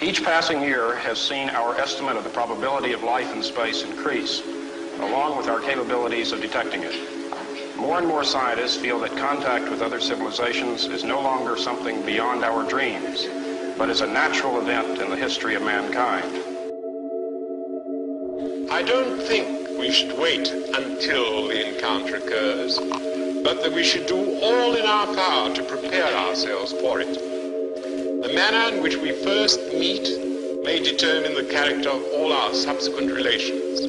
Each passing year has seen our estimate of the probability of life in space increase, along with our capabilities of detecting it. More and more scientists feel that contact with other civilizations is no longer something beyond our dreams, but is a natural event in the history of mankind. I don't think we should wait until the encounter occurs, but that we should do all in our power to prepare ourselves for it. The manner in which we first meet may determine the character of all our subsequent relations.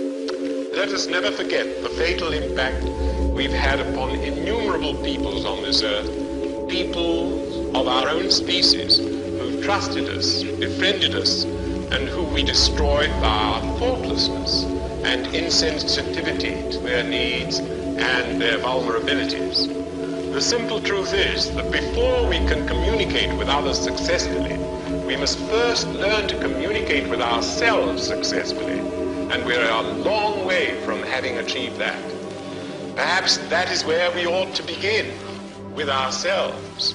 Let us never forget the fatal impact we've had upon innumerable peoples on this earth, people of our own species who've trusted us, befriended us, and who we destroyed by our thoughtlessness and insensitivity to their needs and their vulnerabilities. The simple truth is that before we can communicate with others successfully, we must first learn to communicate with ourselves successfully, and we're a long way from having achieved that. Perhaps that is where we ought to begin, with ourselves.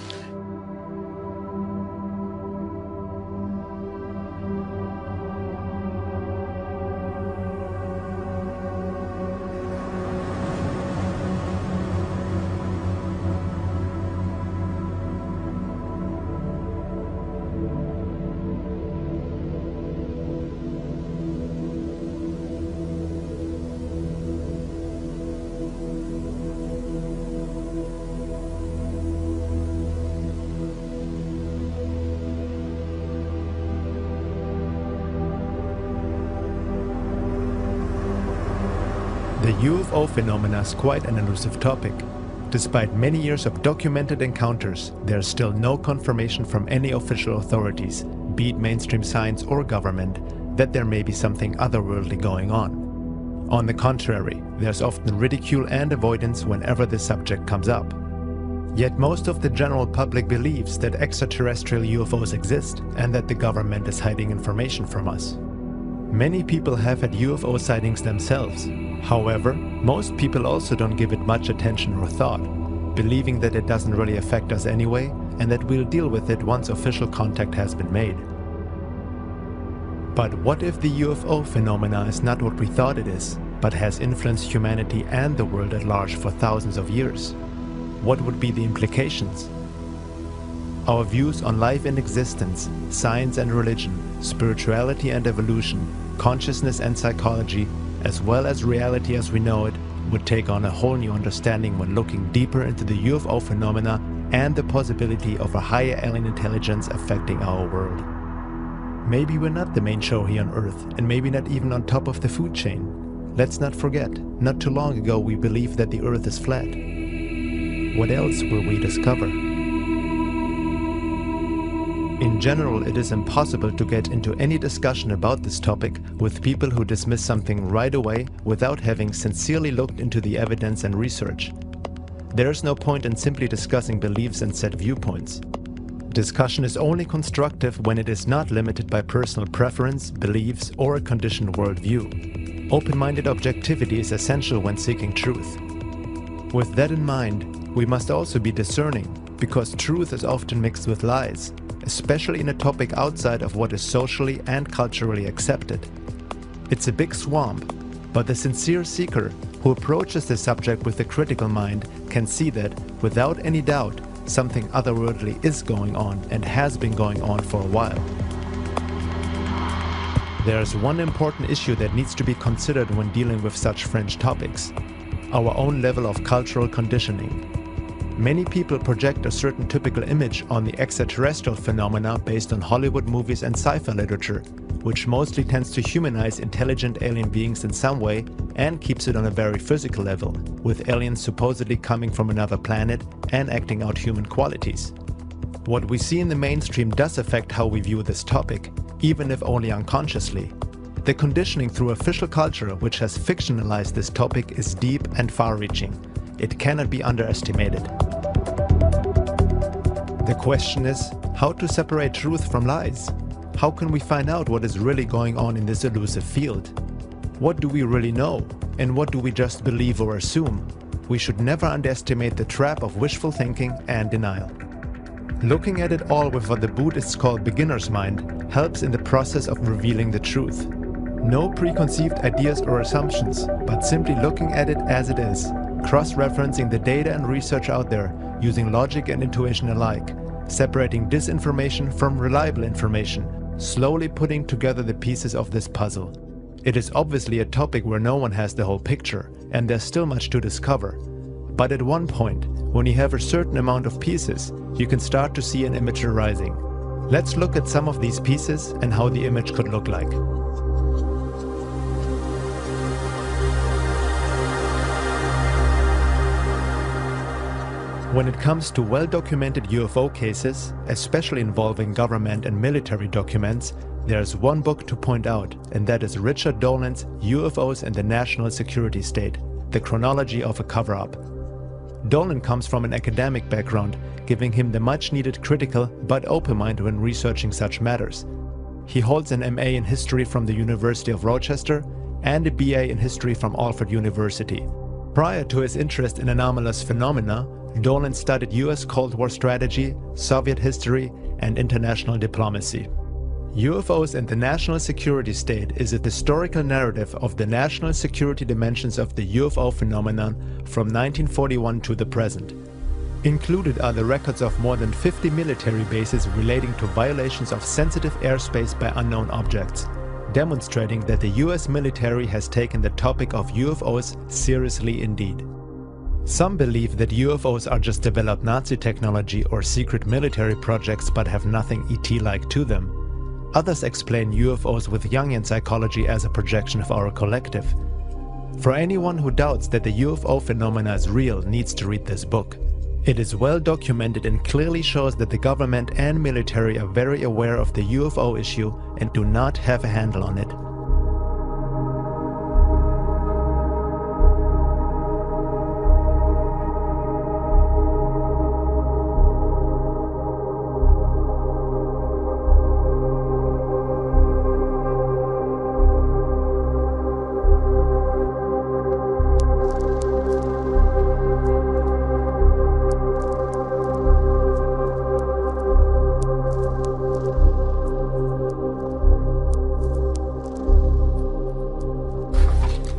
The UFO phenomena is quite an elusive topic. Despite many years of documented encounters, there is still no confirmation from any official authorities, be it mainstream science or government, that there may be something otherworldly going on. On the contrary, there's often ridicule and avoidance whenever this subject comes up. Yet most of the general public believes that extraterrestrial UFOs exist and that the government is hiding information from us. Many people have had UFO sightings themselves. However, most people also don't give it much attention or thought, believing that it doesn't really affect us anyway and that we'll deal with it once official contact has been made. But what if the UFO phenomena is not what we thought it is, but has influenced humanity and the world at large for thousands of years? What would be the implications? Our views on life and existence, science and religion, spirituality and evolution, consciousness and psychology, as well as reality as we know it, would take on a whole new understanding when looking deeper into the UFO phenomena and the possibility of a higher alien intelligence affecting our world. Maybe we're not the main show here on Earth, and maybe not even on top of the food chain. Let's not forget, not too long ago we believed that the Earth is flat. What else will we discover? In general, it is impossible to get into any discussion about this topic with people who dismiss something right away without having sincerely looked into the evidence and research. There is no point in simply discussing beliefs and set viewpoints. Discussion is only constructive when it is not limited by personal preference, beliefs, or a conditioned worldview. Open-minded objectivity is essential when seeking truth. With that in mind, we must also be discerning, because truth is often mixed with lies, especially in a topic outside of what is socially and culturally accepted. It's a big swamp, but the sincere seeker who approaches the subject with a critical mind can see that, without any doubt, something otherworldly is going on and has been going on for a while. There is one important issue that needs to be considered when dealing with such fringe topics: our own level of cultural conditioning. Many people project a certain typical image on the extraterrestrial phenomena based on Hollywood movies and sci-fi literature, which mostly tends to humanize intelligent alien beings in some way and keeps it on a very physical level, with aliens supposedly coming from another planet and acting out human qualities. What we see in the mainstream does affect how we view this topic, even if only unconsciously. The conditioning through official culture which has fictionalized this topic is deep and far-reaching. It cannot be underestimated. The question is, how to separate truth from lies? How can we find out what is really going on in this elusive field? What do we really know, and what do we just believe or assume? We should never underestimate the trap of wishful thinking and denial. Looking at it all with what the Buddhists call beginner's mind helps in the process of revealing the truth. No preconceived ideas or assumptions, but simply looking at it as it is, cross-referencing the data and research out there, using logic and intuition alike, separating disinformation from reliable information, slowly putting together the pieces of this puzzle. It is obviously a topic where no one has the whole picture, and there's still much to discover. But at one point, when you have a certain amount of pieces, you can start to see an image arising. Let's look at some of these pieces and how the image could look like. When it comes to well-documented UFO cases, especially involving government and military documents, there's one book to point out, and that is Richard Dolan's UFOs and the National Security State, The Chronology of a Cover-Up. Dolan comes from an academic background, giving him the much-needed critical but open mind when researching such matters. He holds an MA in History from the University of Rochester and a BA in History from Alfred University. Prior to his interest in anomalous phenomena, Dolan studied US Cold War strategy, Soviet history, and international diplomacy. UFOs and the National Security State is a historical narrative of the national security dimensions of the UFO phenomenon from 1941 to the present. Included are the records of more than 50 military bases relating to violations of sensitive airspace by unknown objects, demonstrating that the US military has taken the topic of UFOs seriously indeed. Some believe that UFOs are just developed Nazi technology or secret military projects but have nothing ET-like to them. Others explain UFOs with Jungian psychology as a projection of our collective. For anyone who doubts that the UFO phenomena is real needs to read this book. It is well documented and clearly shows that the government and military are very aware of the UFO issue and do not have a handle on it.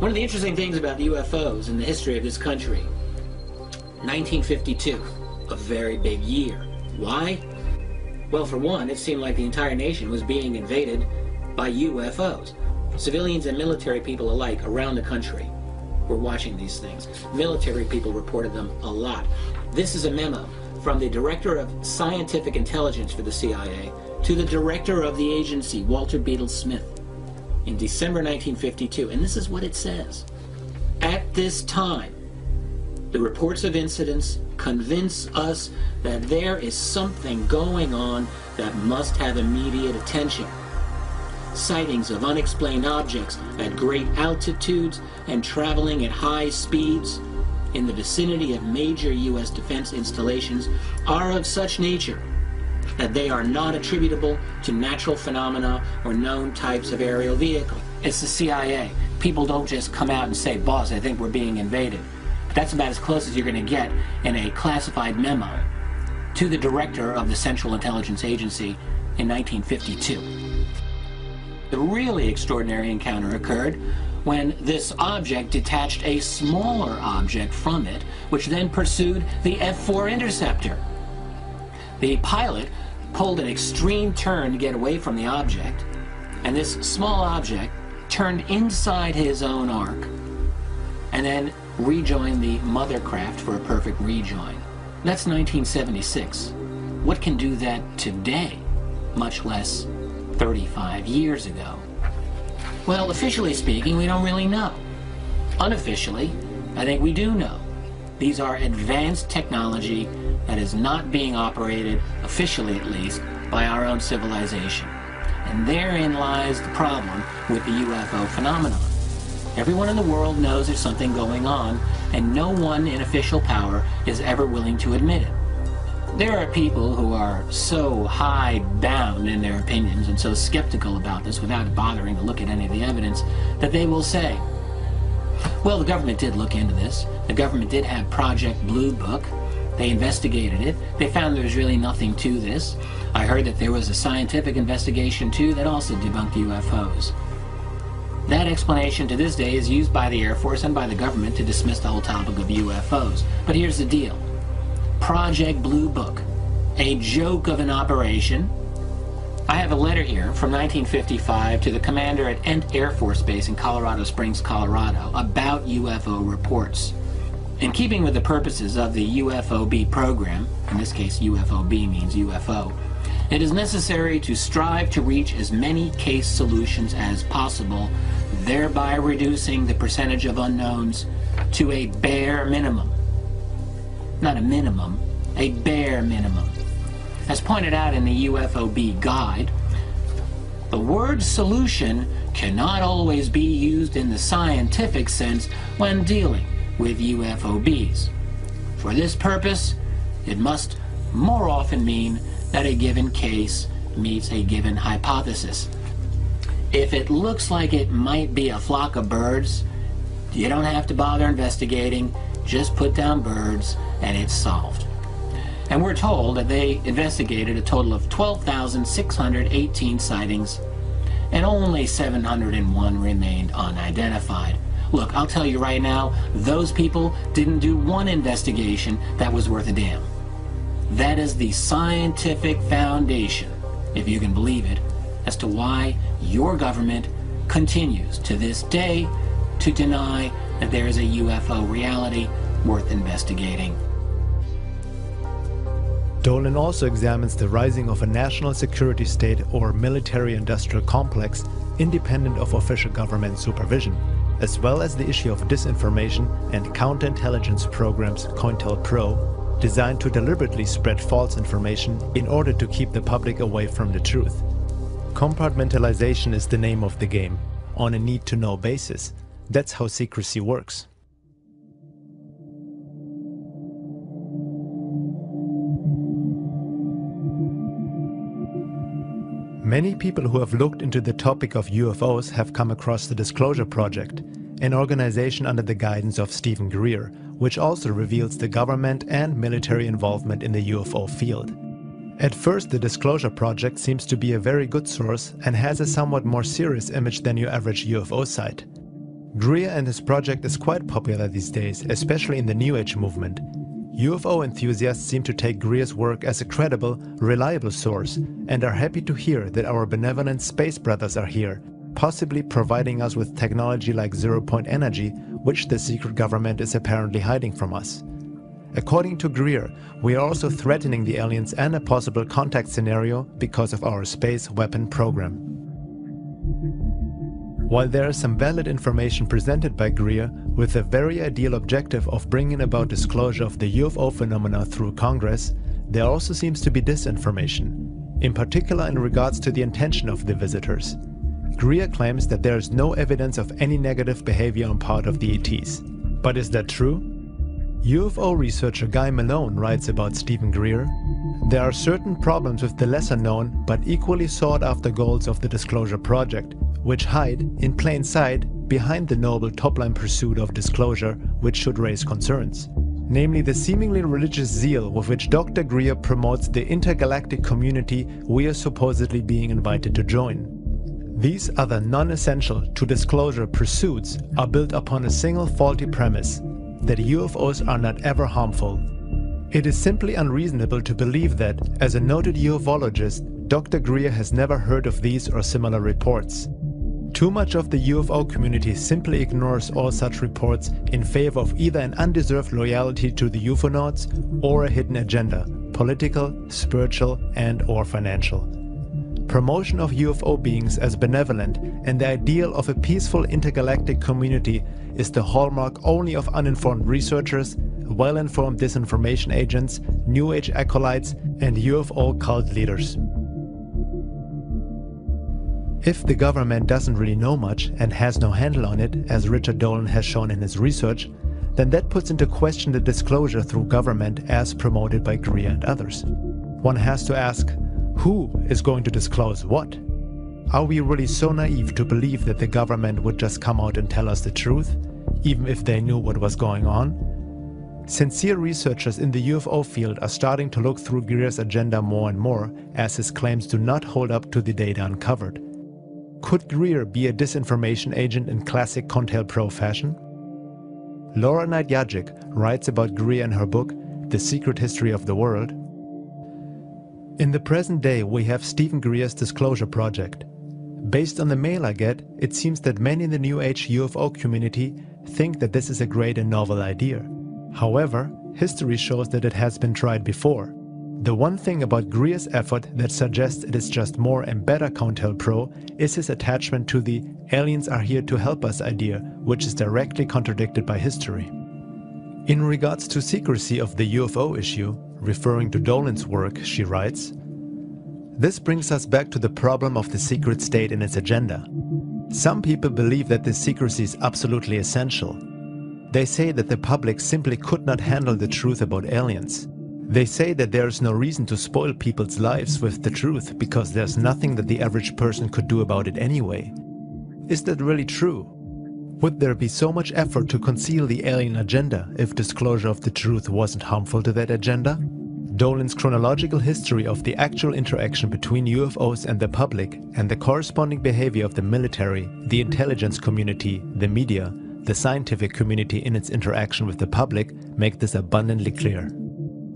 One of the interesting things about UFOs in the history of this country, 1952, a very big year. Why? Well, for one, it seemed like the entire nation was being invaded by UFOs. Civilians and military people alike around the country were watching these things. Military people reported them a lot. This is a memo from the Director of Scientific Intelligence for the CIA to the Director of the agency, Walter Beadle Smith, in December 1952, and this is what it says. At this time, the reports of incidents convince us that there is something going on that must have immediate attention. Sightings of unexplained objects at great altitudes and traveling at high speeds in the vicinity of major U.S. defense installations are of such nature that they are not attributable to natural phenomena or known types of aerial vehicle. It's the CIA. People don't just come out and say, boss, I think we're being invaded. That's about as close as you're going to get in a classified memo to the director of the Central Intelligence Agency in 1952. The really extraordinary encounter occurred when this object detached a smaller object from it, which then pursued the F-4 interceptor. The pilot pulled an extreme turn to get away from the object, and this small object turned inside his own arc and then rejoined the mother craft for a perfect rejoin. That's 1976. What can do that today, much less 35 years ago? Well, officially speaking, we don't really know. Unofficially, I think we do know. These are advanced technology that is not being operated, officially at least, by our own civilization. And therein lies the problem with the UFO phenomenon. Everyone in the world knows there's something going on, and no one in official power is ever willing to admit it. There are people who are so hidebound in their opinions and so skeptical about this without bothering to look at any of the evidence that they will say, well, the government did look into this. The government did have Project Blue Book, They investigated it. They found there was really nothing to this. I heard that there was a scientific investigation too that also debunked UFOs. That explanation to this day is used by the Air Force and by the government to dismiss the whole topic of UFOs. But here's the deal. Project Blue Book, a joke of an operation. I have a letter here from 1955 to the commander at Ent Air Force Base in Colorado Springs, Colorado, about UFO reports. In keeping with the purposes of the UFOB program, in this case UFOB means UFO, it is necessary to strive to reach as many case solutions as possible, thereby reducing the percentage of unknowns to a bare minimum. Not a minimum, a bare minimum. As pointed out in the UFOB guide, the word solution cannot always be used in the scientific sense when dealing with UFOBs. For this purpose, it must more often mean that a given case meets a given hypothesis. If it looks like it might be a flock of birds, you don't have to bother investigating, just put down birds and it's solved. And we're told that they investigated a total of 12,618 sightings and only 701 remained unidentified. Look, I'll tell you right now, those people didn't do one investigation that was worth a damn. That is the scientific foundation, if you can believe it, as to why your government continues to this day to deny that there is a UFO reality worth investigating. Dolan also examines the rising of a national security state or military-industrial complex independent of official government supervision, as well as the issue of disinformation and counterintelligence programs COINTELPRO, designed to deliberately spread false information in order to keep the public away from the truth. Compartmentalization is the name of the game, on a need-to-know basis. That's how secrecy works. Many people who have looked into the topic of UFOs have come across the Disclosure Project, an organization under the guidance of Stephen Greer, which also reveals the government and military involvement in the UFO field. At first, the Disclosure Project seems to be a very good source and has a somewhat more serious image than your average UFO site. Greer and his project is quite popular these days, especially in the New Age movement. UFO enthusiasts seem to take Greer's work as a credible, reliable source and are happy to hear that our benevolent space brothers are here, possibly providing us with technology like zero-point energy, which the secret government is apparently hiding from us. According to Greer, we are also threatening the aliens and a possible contact scenario because of our space weapon program. While there is some valid information presented by Greer with the very ideal objective of bringing about disclosure of the UFO phenomena through Congress, there also seems to be disinformation, in particular in regards to the intention of the visitors. Greer claims that there is no evidence of any negative behavior on part of the ETs. But is that true? UFO researcher Guy Malone writes about Stephen Greer. There are certain problems with the lesser known but equally sought after goals of the Disclosure Project, which hide, in plain sight, behind the noble top-line pursuit of disclosure which should raise concerns. Namely the seemingly religious zeal with which Dr. Greer promotes the intergalactic community we are supposedly being invited to join. These other non-essential to disclosure pursuits are built upon a single faulty premise, that UFOs are not ever harmful. It is simply unreasonable to believe that, as a noted ufologist, Dr. Greer has never heard of these or similar reports. Too much of the UFO community simply ignores all such reports in favor of either an undeserved loyalty to the ufonauts or a hidden agenda, political, spiritual, and/or financial. Promotion of UFO beings as benevolent and the ideal of a peaceful intergalactic community is the hallmark only of uninformed researchers, well-informed disinformation agents, New Age acolytes, and UFO cult leaders. If the government doesn't really know much and has no handle on it, as Richard Dolan has shown in his research, then that puts into question the disclosure through government as promoted by Greer and others. One has to ask, who is going to disclose what? Are we really so naive to believe that the government would just come out and tell us the truth, even if they knew what was going on? Sincere researchers in the UFO field are starting to look through Greer's agenda more and more, as his claims do not hold up to the data uncovered. Could Greer be a disinformation agent in classic COINTELPRO fashion? Laura Knight-Yajic writes about Greer in her book, The Secret History of the World. In the present day, we have Stephen Greer's Disclosure Project. Based on the mail I get, it seems that many in the New Age UFO community think that this is a great and novel idea. However, history shows that it has been tried before. The one thing about Greer's effort that suggests it is just more and better COINTELPRO is his attachment to the aliens are here to help us idea, which is directly contradicted by history. In regards to secrecy of the UFO issue, referring to Dolan's work, she writes, "This brings us back to the problem of the secret state and its agenda. Some people believe that this secrecy is absolutely essential. They say that the public simply could not handle the truth about aliens. They say that there is no reason to spoil people's lives with the truth because there's nothing that the average person could do about it anyway. Is that really true? Would there be so much effort to conceal the alien agenda if disclosure of the truth wasn't harmful to that agenda?" Dolan's chronological history of the actual interaction between UFOs and the public and the corresponding behavior of the military, the intelligence community, the media, the scientific community in its interaction with the public make this abundantly clear.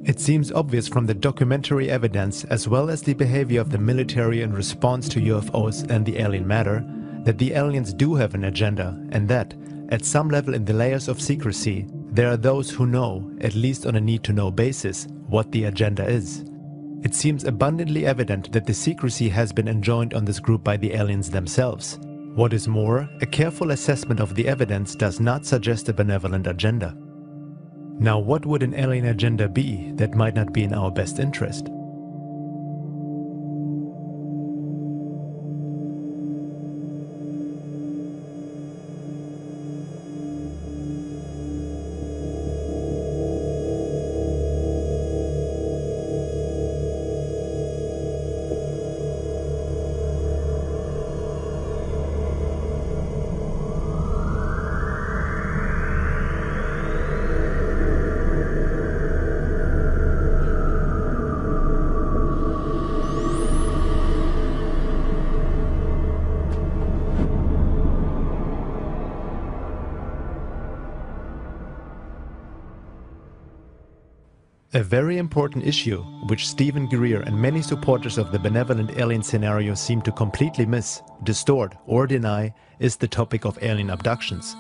It seems obvious from the documentary evidence as well as the behavior of the military in response to UFOs and the alien matter that the aliens do have an agenda and that, at some level in the layers of secrecy, there are those who know, at least on a need-to-know basis, what the agenda is. It seems abundantly evident that the secrecy has been enjoined on this group by the aliens themselves. What is more, a careful assessment of the evidence does not suggest a benevolent agenda. Now, what would an alien agenda be that might not be in our best interest? A very important issue, which Stephen Greer and many supporters of the benevolent alien scenario seem to completely miss, distort, or deny, is the topic of alien abductions.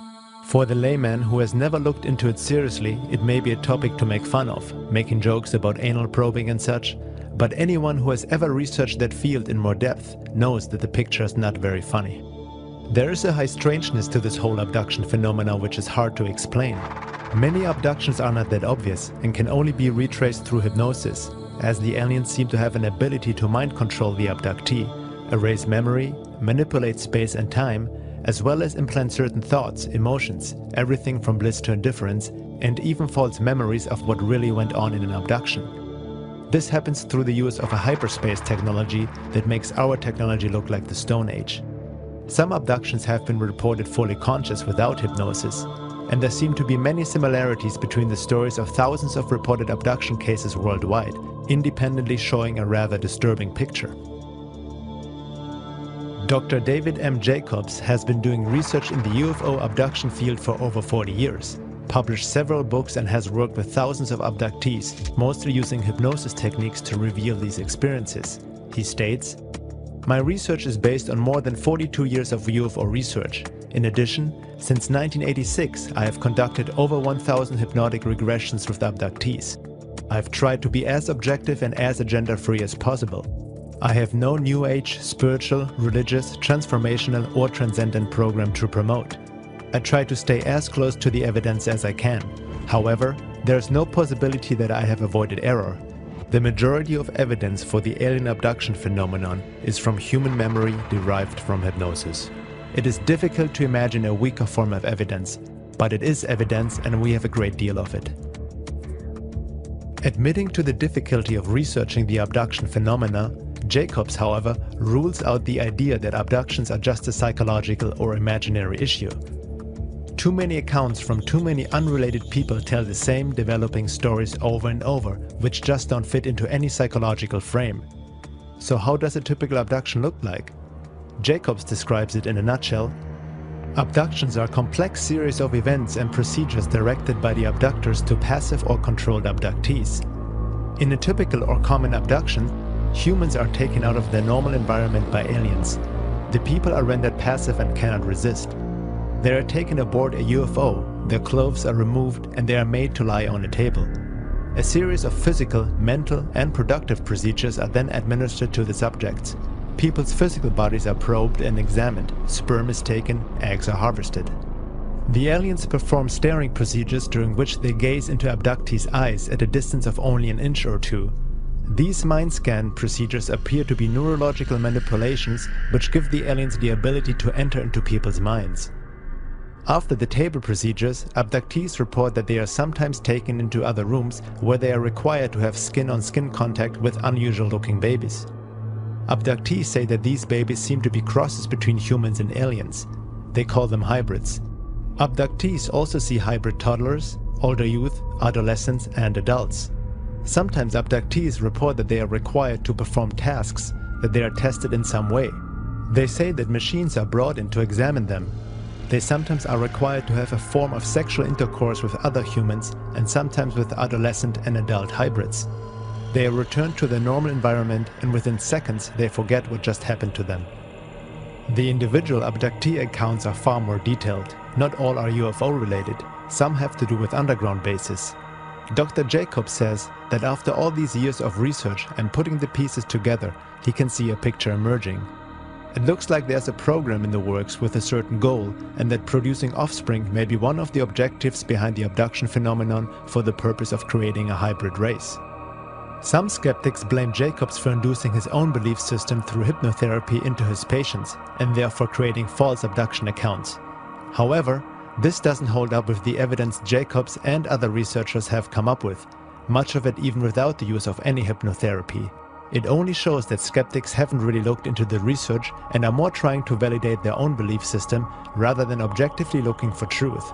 For the layman who has never looked into it seriously, it may be a topic to make fun of, making jokes about anal probing and such, but anyone who has ever researched that field in more depth knows that the picture is not very funny. There is a high strangeness to this whole abduction phenomena which is hard to explain. Many abductions are not that obvious and can only be retraced through hypnosis, as the aliens seem to have an ability to mind control the abductee, erase memory, manipulate space and time, as well as implant certain thoughts, emotions, everything from bliss to indifference, and even false memories of what really went on in an abduction. This happens through the use of a hyperspace technology that makes our technology look like the Stone Age. Some abductions have been reported fully conscious without hypnosis, and there seem to be many similarities between the stories of thousands of reported abduction cases worldwide, independently showing a rather disturbing picture. Dr. David M. Jacobs has been doing research in the UFO abduction field for over 40 years, published several books and has worked with thousands of abductees, mostly using hypnosis techniques to reveal these experiences. He states, "My research is based on more than 42 years of UFO research. In addition, since 1986, I have conducted over 1,000 hypnotic regressions with abductees. I've tried to be as objective and as agenda-free as possible. I have no New Age, spiritual, religious, transformational or transcendent program to promote. I try to stay as close to the evidence as I can. However, there is no possibility that I have avoided error. The majority of evidence for the alien abduction phenomenon is from human memory derived from hypnosis. It is difficult to imagine a weaker form of evidence, but it is evidence and we have a great deal of it." Admitting to the difficulty of researching the abduction phenomena, Jacobs, however, rules out the idea that abductions are just a psychological or imaginary issue. Too many accounts from too many unrelated people tell the same developing stories over and over, which just don't fit into any psychological frame. So how does a typical abduction look like? Jacobs describes it in a nutshell. Abductions are a complex series of events and procedures directed by the abductors to passive or controlled abductees. In a typical or common abduction, humans are taken out of their normal environment by aliens. The people are rendered passive and cannot resist. They are taken aboard a UFO, their clothes are removed, and they are made to lie on a table. A series of physical, mental, and productive procedures are then administered to the subjects. People's physical bodies are probed and examined, sperm is taken, eggs are harvested. The aliens perform staring procedures during which they gaze into abductees' eyes at a distance of only an inch or two. These mind scan procedures appear to be neurological manipulations which give the aliens the ability to enter into people's minds. After the table procedures, abductees report that they are sometimes taken into other rooms where they are required to have skin-on-skin contact with unusual-looking babies. Abductees say that these babies seem to be crosses between humans and aliens. They call them hybrids. Abductees also see hybrid toddlers, older youth, adolescents, and adults. Sometimes abductees report that they are required to perform tasks, that they are tested in some way. They say that machines are brought in to examine them. They sometimes are required to have a form of sexual intercourse with other humans and sometimes with adolescent and adult hybrids. They are returned to their normal environment and within seconds they forget what just happened to them. The individual abductee accounts are far more detailed. Not all are UFO related. Some have to do with underground bases. Dr. Jacobs says that after all these years of research and putting the pieces together, he can see a picture emerging. It looks like there's a program in the works with a certain goal, and that producing offspring may be one of the objectives behind the abduction phenomenon for the purpose of creating a hybrid race. Some skeptics blame Jacobs for inducing his own belief system through hypnotherapy into his patients, and therefore creating false abduction accounts. However, this doesn't hold up with the evidence Jacobs and other researchers have come up with, much of it even without the use of any hypnotherapy. It only shows that skeptics haven't really looked into the research and are more trying to validate their own belief system rather than objectively looking for truth.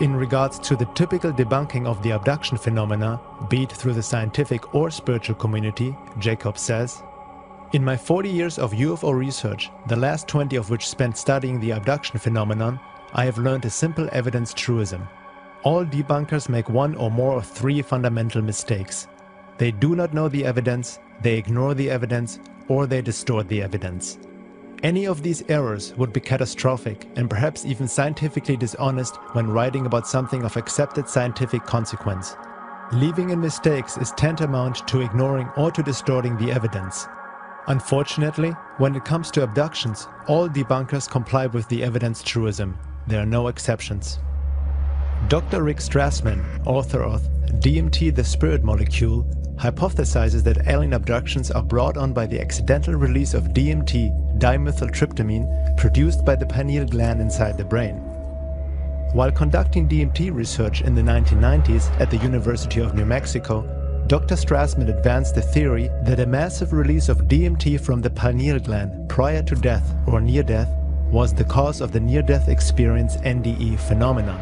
In regards to the typical debunking of the abduction phenomena, be it through the scientific or spiritual community, Jacobs says, "In my 40 years of UFO research, the last 20 of which spent studying the abduction phenomenon, I have learned a simple evidence truism. All debunkers make one or more of three fundamental mistakes. They do not know the evidence, they ignore the evidence, or they distort the evidence. Any of these errors would be catastrophic and perhaps even scientifically dishonest when writing about something of accepted scientific consequence. Leaving in mistakes is tantamount to ignoring or to distorting the evidence. Unfortunately, when it comes to abductions, all debunkers comply with the evidence truism. There are no exceptions." Dr. Rick Strassman, author of DMT, the Spirit Molecule, hypothesizes that alien abductions are brought on by the accidental release of DMT, dimethyltryptamine, produced by the pineal gland inside the brain. While conducting DMT research in the 1990s at the University of New Mexico, Dr. Strassman advanced the theory that a massive release of DMT from the pineal gland prior to death or near death was the cause of the near-death experience NDE phenomenon.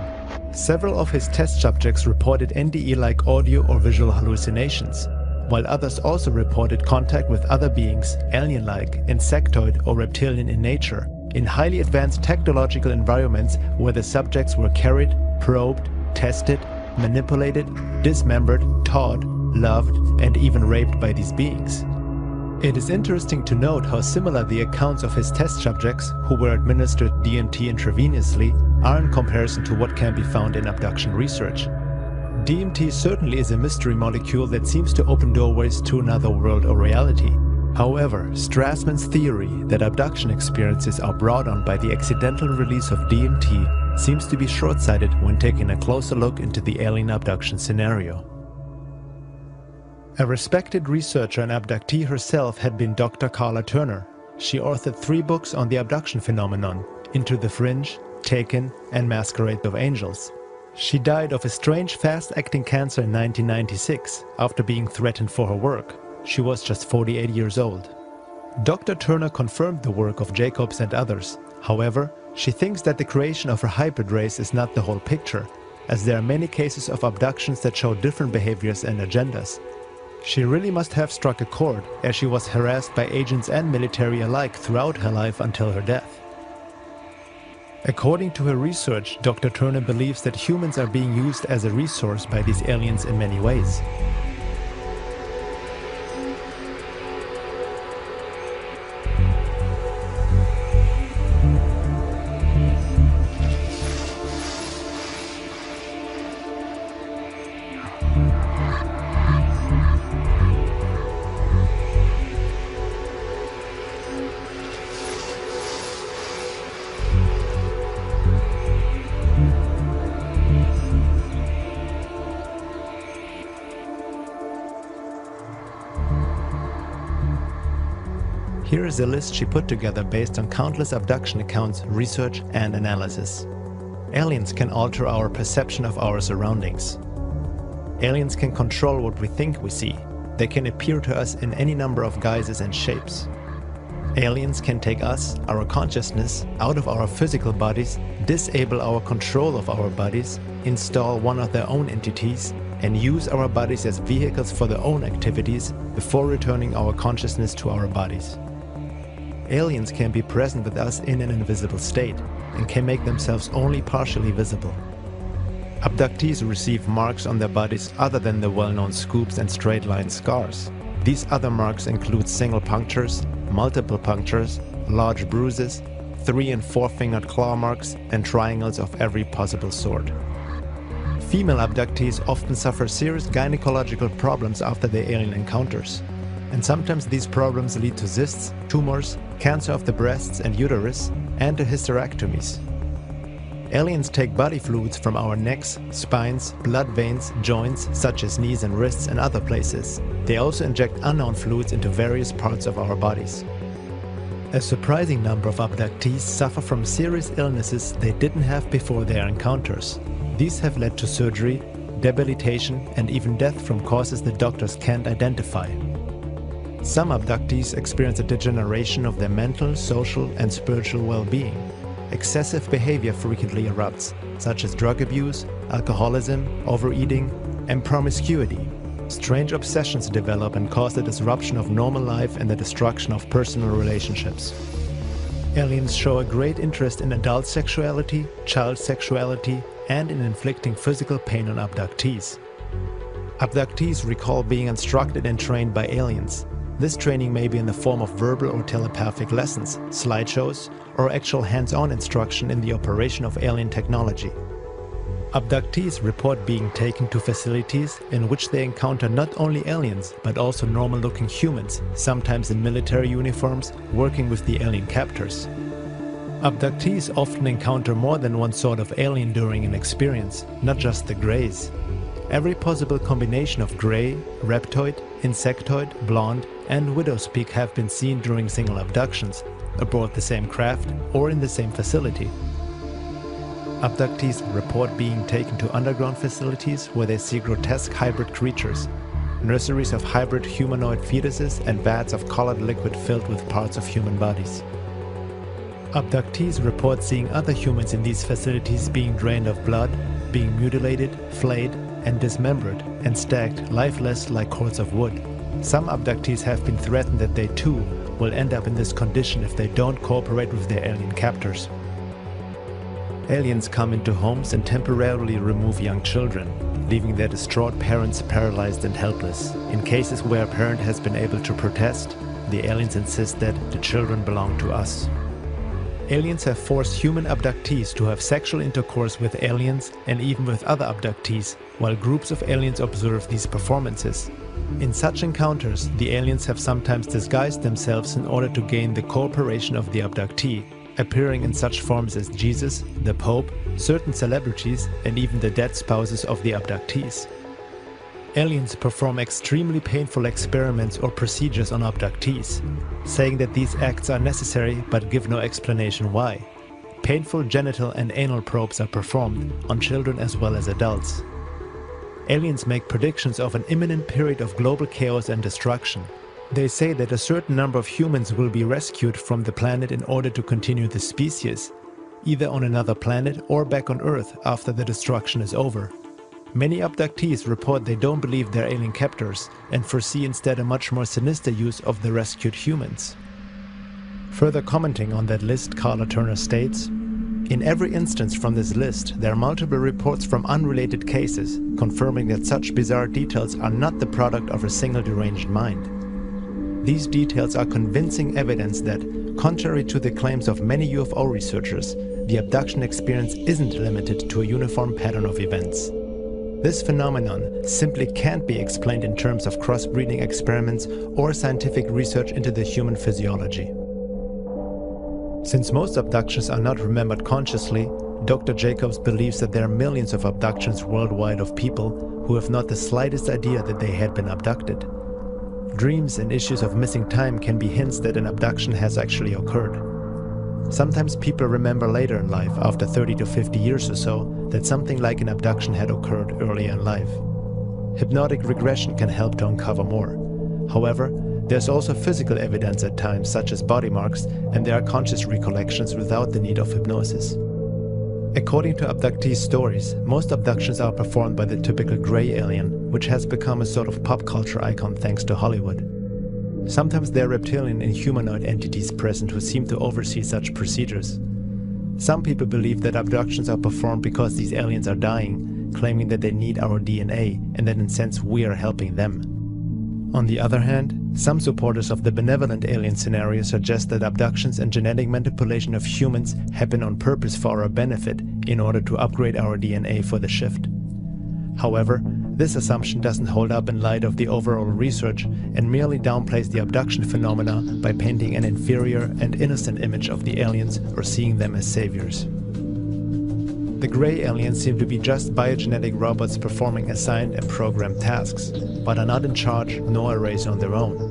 Several of his test subjects reported NDE-like audio or visual hallucinations, while others also reported contact with other beings, alien-like, insectoid or reptilian in nature, in highly advanced technological environments where the subjects were carried, probed, tested, manipulated, dismembered, taught, loved, and even raped by these beings. It is interesting to note how similar the accounts of his test subjects, who were administered DMT intravenously, are in comparison to what can be found in abduction research. DMT certainly is a mystery molecule that seems to open doorways to another world or reality. However, Strassman's theory that abduction experiences are brought on by the accidental release of DMT seems to be short-sighted when taking a closer look into the alien abduction scenario. A respected researcher and abductee herself had been Dr. Carla Turner. She authored 3 books on the abduction phenomenon, Into the Fringe, Taken, and Masquerade of Angels. She died of a strange fast-acting cancer in 1996 after being threatened for her work. She was just 48 years old. Dr. Turner confirmed the work of Jacobs and others. However, She thinks that the creation of a hybrid race is not the whole picture, as there are many cases of abductions that show different behaviors and agendas. She really must have struck a chord, as she was harassed by agents and military alike throughout her life until her death. According to her research, Dr. Turner believes that humans are being used as a resource by these aliens in many ways. Here is a list she put together based on countless abduction accounts, research and analysis. Aliens can alter our perception of our surroundings. Aliens can control what we think we see. They can appear to us in any number of guises and shapes. Aliens can take us, our consciousness, out of our physical bodies, disable our control of our bodies, install one of their own entities, and use our bodies as vehicles for their own activities before returning our consciousness to our bodies. Aliens can be present with us in an invisible state and can make themselves only partially visible. Abductees receive marks on their bodies other than the well-known scoops and straight-line scars. These other marks include single punctures, multiple punctures, large bruises, 3- and 4-fingered claw marks, and triangles of every possible sort. Female abductees often suffer serious gynecological problems after their alien encounters. And sometimes these problems lead to cysts, tumors, cancer of the breasts and uterus, and to hysterectomies. Aliens take body fluids from our necks, spines, blood veins, joints, such as knees and wrists and other places. They also inject unknown fluids into various parts of our bodies. A surprising number of abductees suffer from serious illnesses they didn't have before their encounters. These have led to surgery, debilitation, and even death from causes the doctors can't identify. Some abductees experience a degeneration of their mental, social, and spiritual well-being. Excessive behavior frequently erupts, such as drug abuse, alcoholism, overeating, and promiscuity. Strange obsessions develop and cause the disruption of normal life and the destruction of personal relationships. Aliens show a great interest in adult sexuality, child sexuality, and in inflicting physical pain on abductees. Abductees recall being instructed and trained by aliens. This training may be in the form of verbal or telepathic lessons, slideshows, or actual hands-on instruction in the operation of alien technology. Abductees report being taken to facilities in which they encounter not only aliens, but also normal-looking humans, sometimes in military uniforms, working with the alien captors. Abductees often encounter more than one sort of alien during an experience, not just the greys. Every possible combination of grey, reptoid, insectoid, blonde, and widowspeak have been seen during single abductions, aboard the same craft or in the same facility. Abductees report being taken to underground facilities where they see grotesque hybrid creatures, nurseries of hybrid humanoid fetuses and vats of colored liquid filled with parts of human bodies. Abductees report seeing other humans in these facilities being drained of blood, being mutilated, flayed, and dismembered and stacked lifeless like cords of wood. Some abductees have been threatened that they too will end up in this condition if they don't cooperate with their alien captors. Aliens come into homes and temporarily remove young children, leaving their distraught parents paralyzed and helpless. In cases where a parent has been able to protest, the aliens insist that the children belong to us. Aliens have forced human abductees to have sexual intercourse with aliens and even with other abductees, while groups of aliens observe these performances. In such encounters, the aliens have sometimes disguised themselves in order to gain the cooperation of the abductee, appearing in such forms as Jesus, the Pope, certain celebrities, and even the dead spouses of the abductees. Aliens perform extremely painful experiments or procedures on abductees, saying that these acts are necessary but give no explanation why. Painful genital and anal probes are performed on children as well as adults. Aliens make predictions of an imminent period of global chaos and destruction. They say that a certain number of humans will be rescued from the planet in order to continue the species. either on another planet or back on Earth after the destruction is over. Many abductees report they don't believe they're alien captors and foresee instead a much more sinister use of the rescued humans. Further commenting on that list, Carla Turner states, "In every instance from this list, there are multiple reports from unrelated cases, confirming that such bizarre details are not the product of a single deranged mind. These details are convincing evidence that, contrary to the claims of many UFO researchers, the abduction experience isn't limited to a uniform pattern of events. This phenomenon simply can't be explained in terms of crossbreeding experiments or scientific research into the human physiology." Since most abductions are not remembered consciously, Dr. Jacobs believes that there are millions of abductions worldwide of people who have not the slightest idea that they had been abducted. Dreams and issues of missing time can be hints that an abduction has actually occurred. Sometimes people remember later in life, after 30 to 50 years or so, that something like an abduction had occurred earlier in life. Hypnotic regression can help to uncover more. However, there's also physical evidence at times, such as body marks, and there are conscious recollections without the need of hypnosis. According to abductee stories, most abductions are performed by the typical gray alien, which has become a sort of pop culture icon thanks to Hollywood. Sometimes there are reptilian and humanoid entities present who seem to oversee such procedures. Some people believe that abductions are performed because these aliens are dying, claiming that they need our DNA and that in a sense we are helping them. On the other hand, some supporters of the benevolent alien scenario suggest that abductions and genetic manipulation of humans happen on purpose for our benefit in order to upgrade our DNA for the shift. However, this assumption doesn't hold up in light of the overall research and merely downplays the abduction phenomena by painting an inferior and innocent image of the aliens or seeing them as saviors. The gray aliens seem to be just biogenetic robots performing assigned and programmed tasks, but are not in charge nor a race on their own.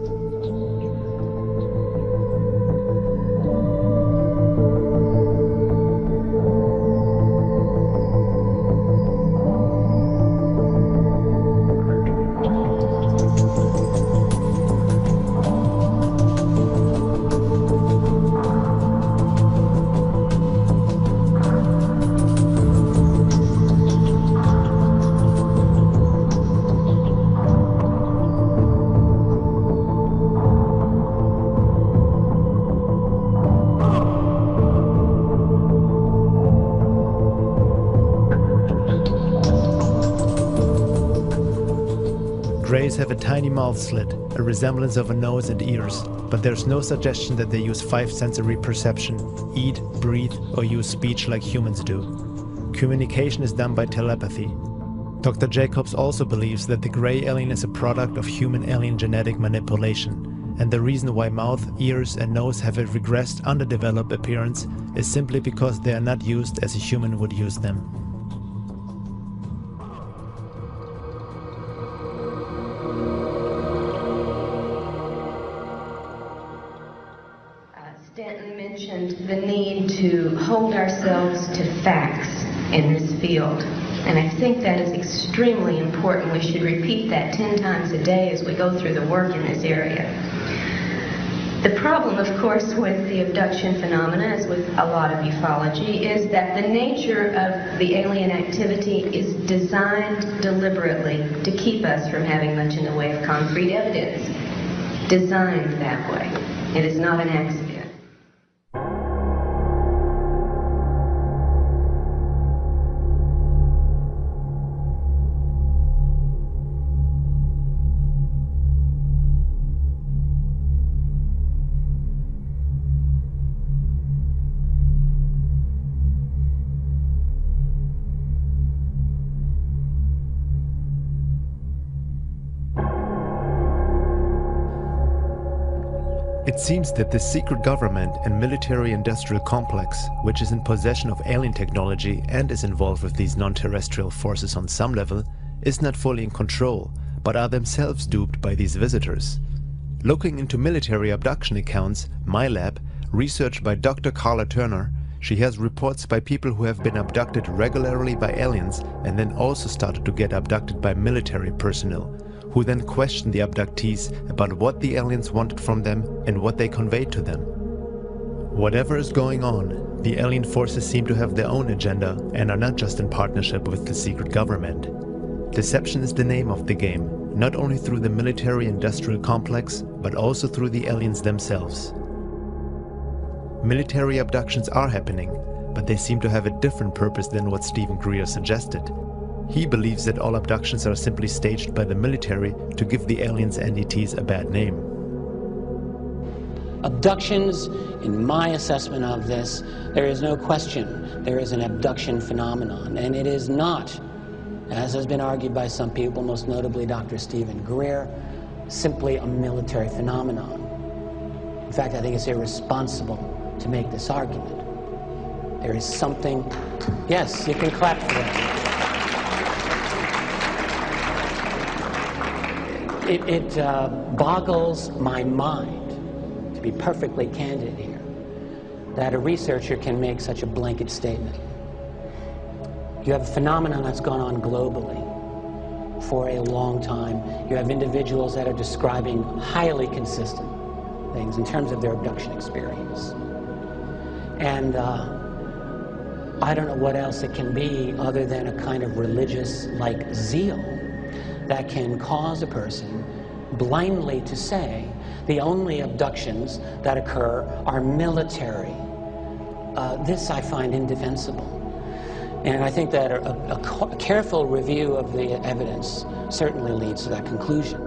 Greys have a tiny mouth slit, a resemblance of a nose and ears, but there's no suggestion that they use five sensory perception, eat, breathe, or use speech like humans do. Communication is done by telepathy. Dr. Jacobs also believes that the gray alien is a product of human-alien genetic manipulation, and the reason why mouth, ears, and nose have a regressed, underdeveloped appearance is simply because they are not used as a human would use them. Stanton mentioned the need to hold ourselves to facts in this field. And I think that is extremely important. We should repeat that 10 times a day as we go through the work in this area. The problem, of course, with the abduction phenomena, as with a lot of ufology, is that the nature of the alien activity is designed deliberately to keep us from having much in the way of concrete evidence. Designed that way. It is not an accident. It seems that the secret government and military-industrial complex, which is in possession of alien technology and is involved with these non-terrestrial forces on some level, is not fully in control, but are themselves duped by these visitors. Looking into military abduction accounts, MyLab, researched by Dr. Carla Turner, she has reports by people who have been abducted regularly by aliens and then also started to get abducted by military personnel, who then questioned the abductees about what the aliens wanted from them and what they conveyed to them. Whatever is going on, The alien forces seem to have their own agenda and are not just in partnership with the secret government. Deception is the name of the game, not only through the military-industrial complex, but also through the aliens themselves. Military abductions are happening, but they seem to have a different purpose than what Stephen Greer suggested. He believes that all abductions are simply staged by the military to give the aliens' entities a bad name. Abductions, in my assessment of this, there is no question there is an abduction phenomenon, and it is not, as has been argued by some people, most notably Dr. Stephen Greer, simply a military phenomenon. In fact, I think it's irresponsible to make this argument. There is something... Yes, you can clap for that. It boggles my mind, to be perfectly candid here, that a researcher can make such a blanket statement. You have a phenomenon that's gone on globally for a long time. You have individuals that are describing highly consistent things in terms of their abduction experience. And I don't know what else it can be other than a kind of religious-like zeal that can cause a person blindly to say the only abductions that occur are military. This I find indefensible. And I think that a careful review of the evidence certainly leads to that conclusion.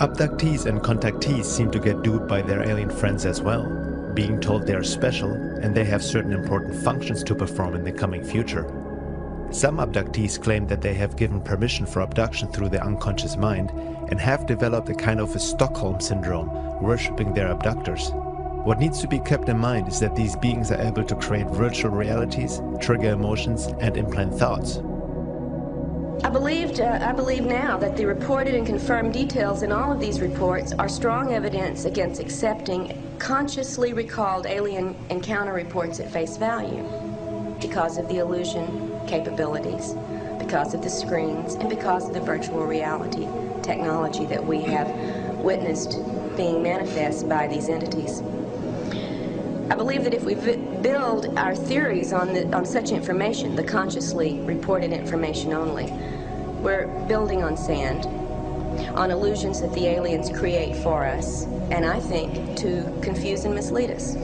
Abductees and contactees seem to get duped by their alien friends as well, being told they are special and they have certain important functions to perform in the coming future. Some abductees claim that they have given permission for abduction through their unconscious mind and have developed a kind of a Stockholm syndrome, worshipping their abductors. What needs to be kept in mind is that these beings are able to create virtual realities, trigger emotions, and implant thoughts. I believe now that the reported and confirmed details in all of these reports are strong evidence against accepting consciously recalled alien encounter reports at face value because of the illusion capabilities, because of the screens, and because of the virtual reality technology that we have witnessed being manifest by these entities. I believe that if we build our theories on such information, the consciously reported information only, we're building on sand, on illusions that the aliens create for us, and I think to confuse and mislead us.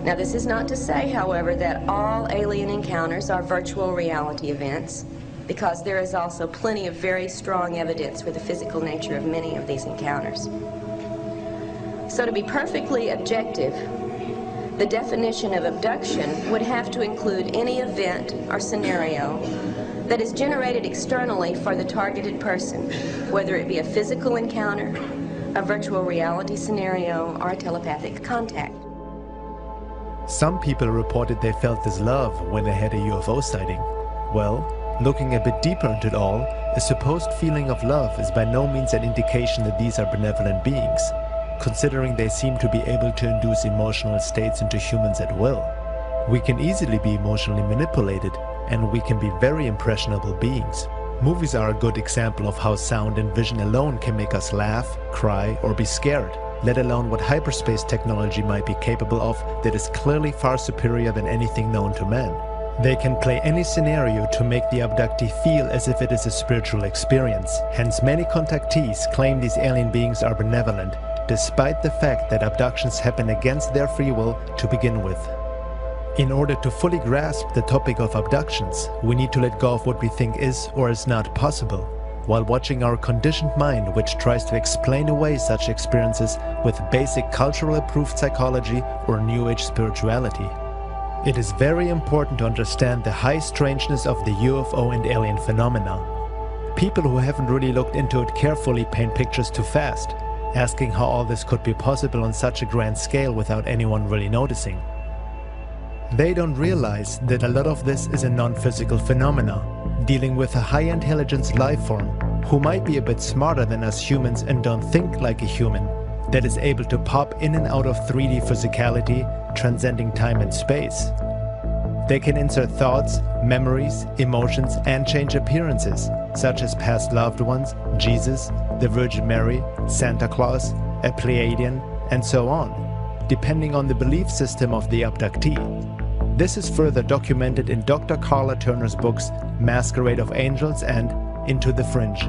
Now, this is not to say, however, that all alien encounters are virtual reality events, because there is also plenty of very strong evidence for the physical nature of many of these encounters. So to be perfectly objective, the definition of abduction would have to include any event or scenario that is generated externally for the targeted person, whether it be a physical encounter, a virtual reality scenario, or a telepathic contact. Some people reported they felt this love when they had a UFO sighting. Well, looking a bit deeper into it all, a supposed feeling of love is by no means an indication that these are benevolent beings, considering they seem to be able to induce emotional states into humans at will. We can easily be emotionally manipulated, and we can be very impressionable beings. Movies are a good example of how sound and vision alone can make us laugh, cry, or be scared, let alone what hyperspace technology might be capable of that is clearly far superior than anything known to man. They can play any scenario to make the abductee feel as if it is a spiritual experience. Hence, many contactees claim these alien beings are benevolent, despite the fact that abductions happen against their free will to begin with. In order to fully grasp the topic of abductions, we need to let go of what we think is or is not possible, while watching our conditioned mind, which tries to explain away such experiences with basic cultural approved psychology or New Age spirituality. It is very important to understand the high strangeness of the UFO and alien phenomena. People who haven't really looked into it carefully paint pictures too fast, asking how all this could be possible on such a grand scale without anyone really noticing. They don't realize that a lot of this is a non-physical phenomena, dealing with a high-intelligence life form who might be a bit smarter than us humans and don't think like a human, that is able to pop in and out of 3D physicality, transcending time and space. They can insert thoughts, memories, emotions, and change appearances, such as past loved ones, Jesus, the Virgin Mary, Santa Claus, a Pleiadian, and so on. depending on the belief system of the abductee. This is further documented in Dr. Carla Turner's books Masquerade of Angels and Into the Fringe.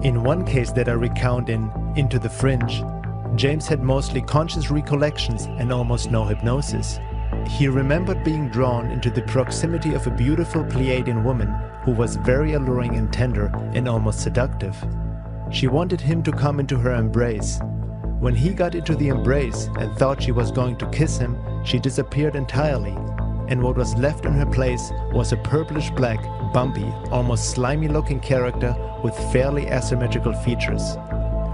In one case that I recount in Into the Fringe, James had mostly conscious recollections and almost no hypnosis. He remembered being drawn into the proximity of a beautiful Pleiadian woman who was very alluring and tender and almost seductive. She wanted him to come into her embrace. When he got into the embrace and thought she was going to kiss him, she disappeared entirely, and what was left in her place was a purplish-black, bumpy, almost slimy-looking character with fairly asymmetrical features.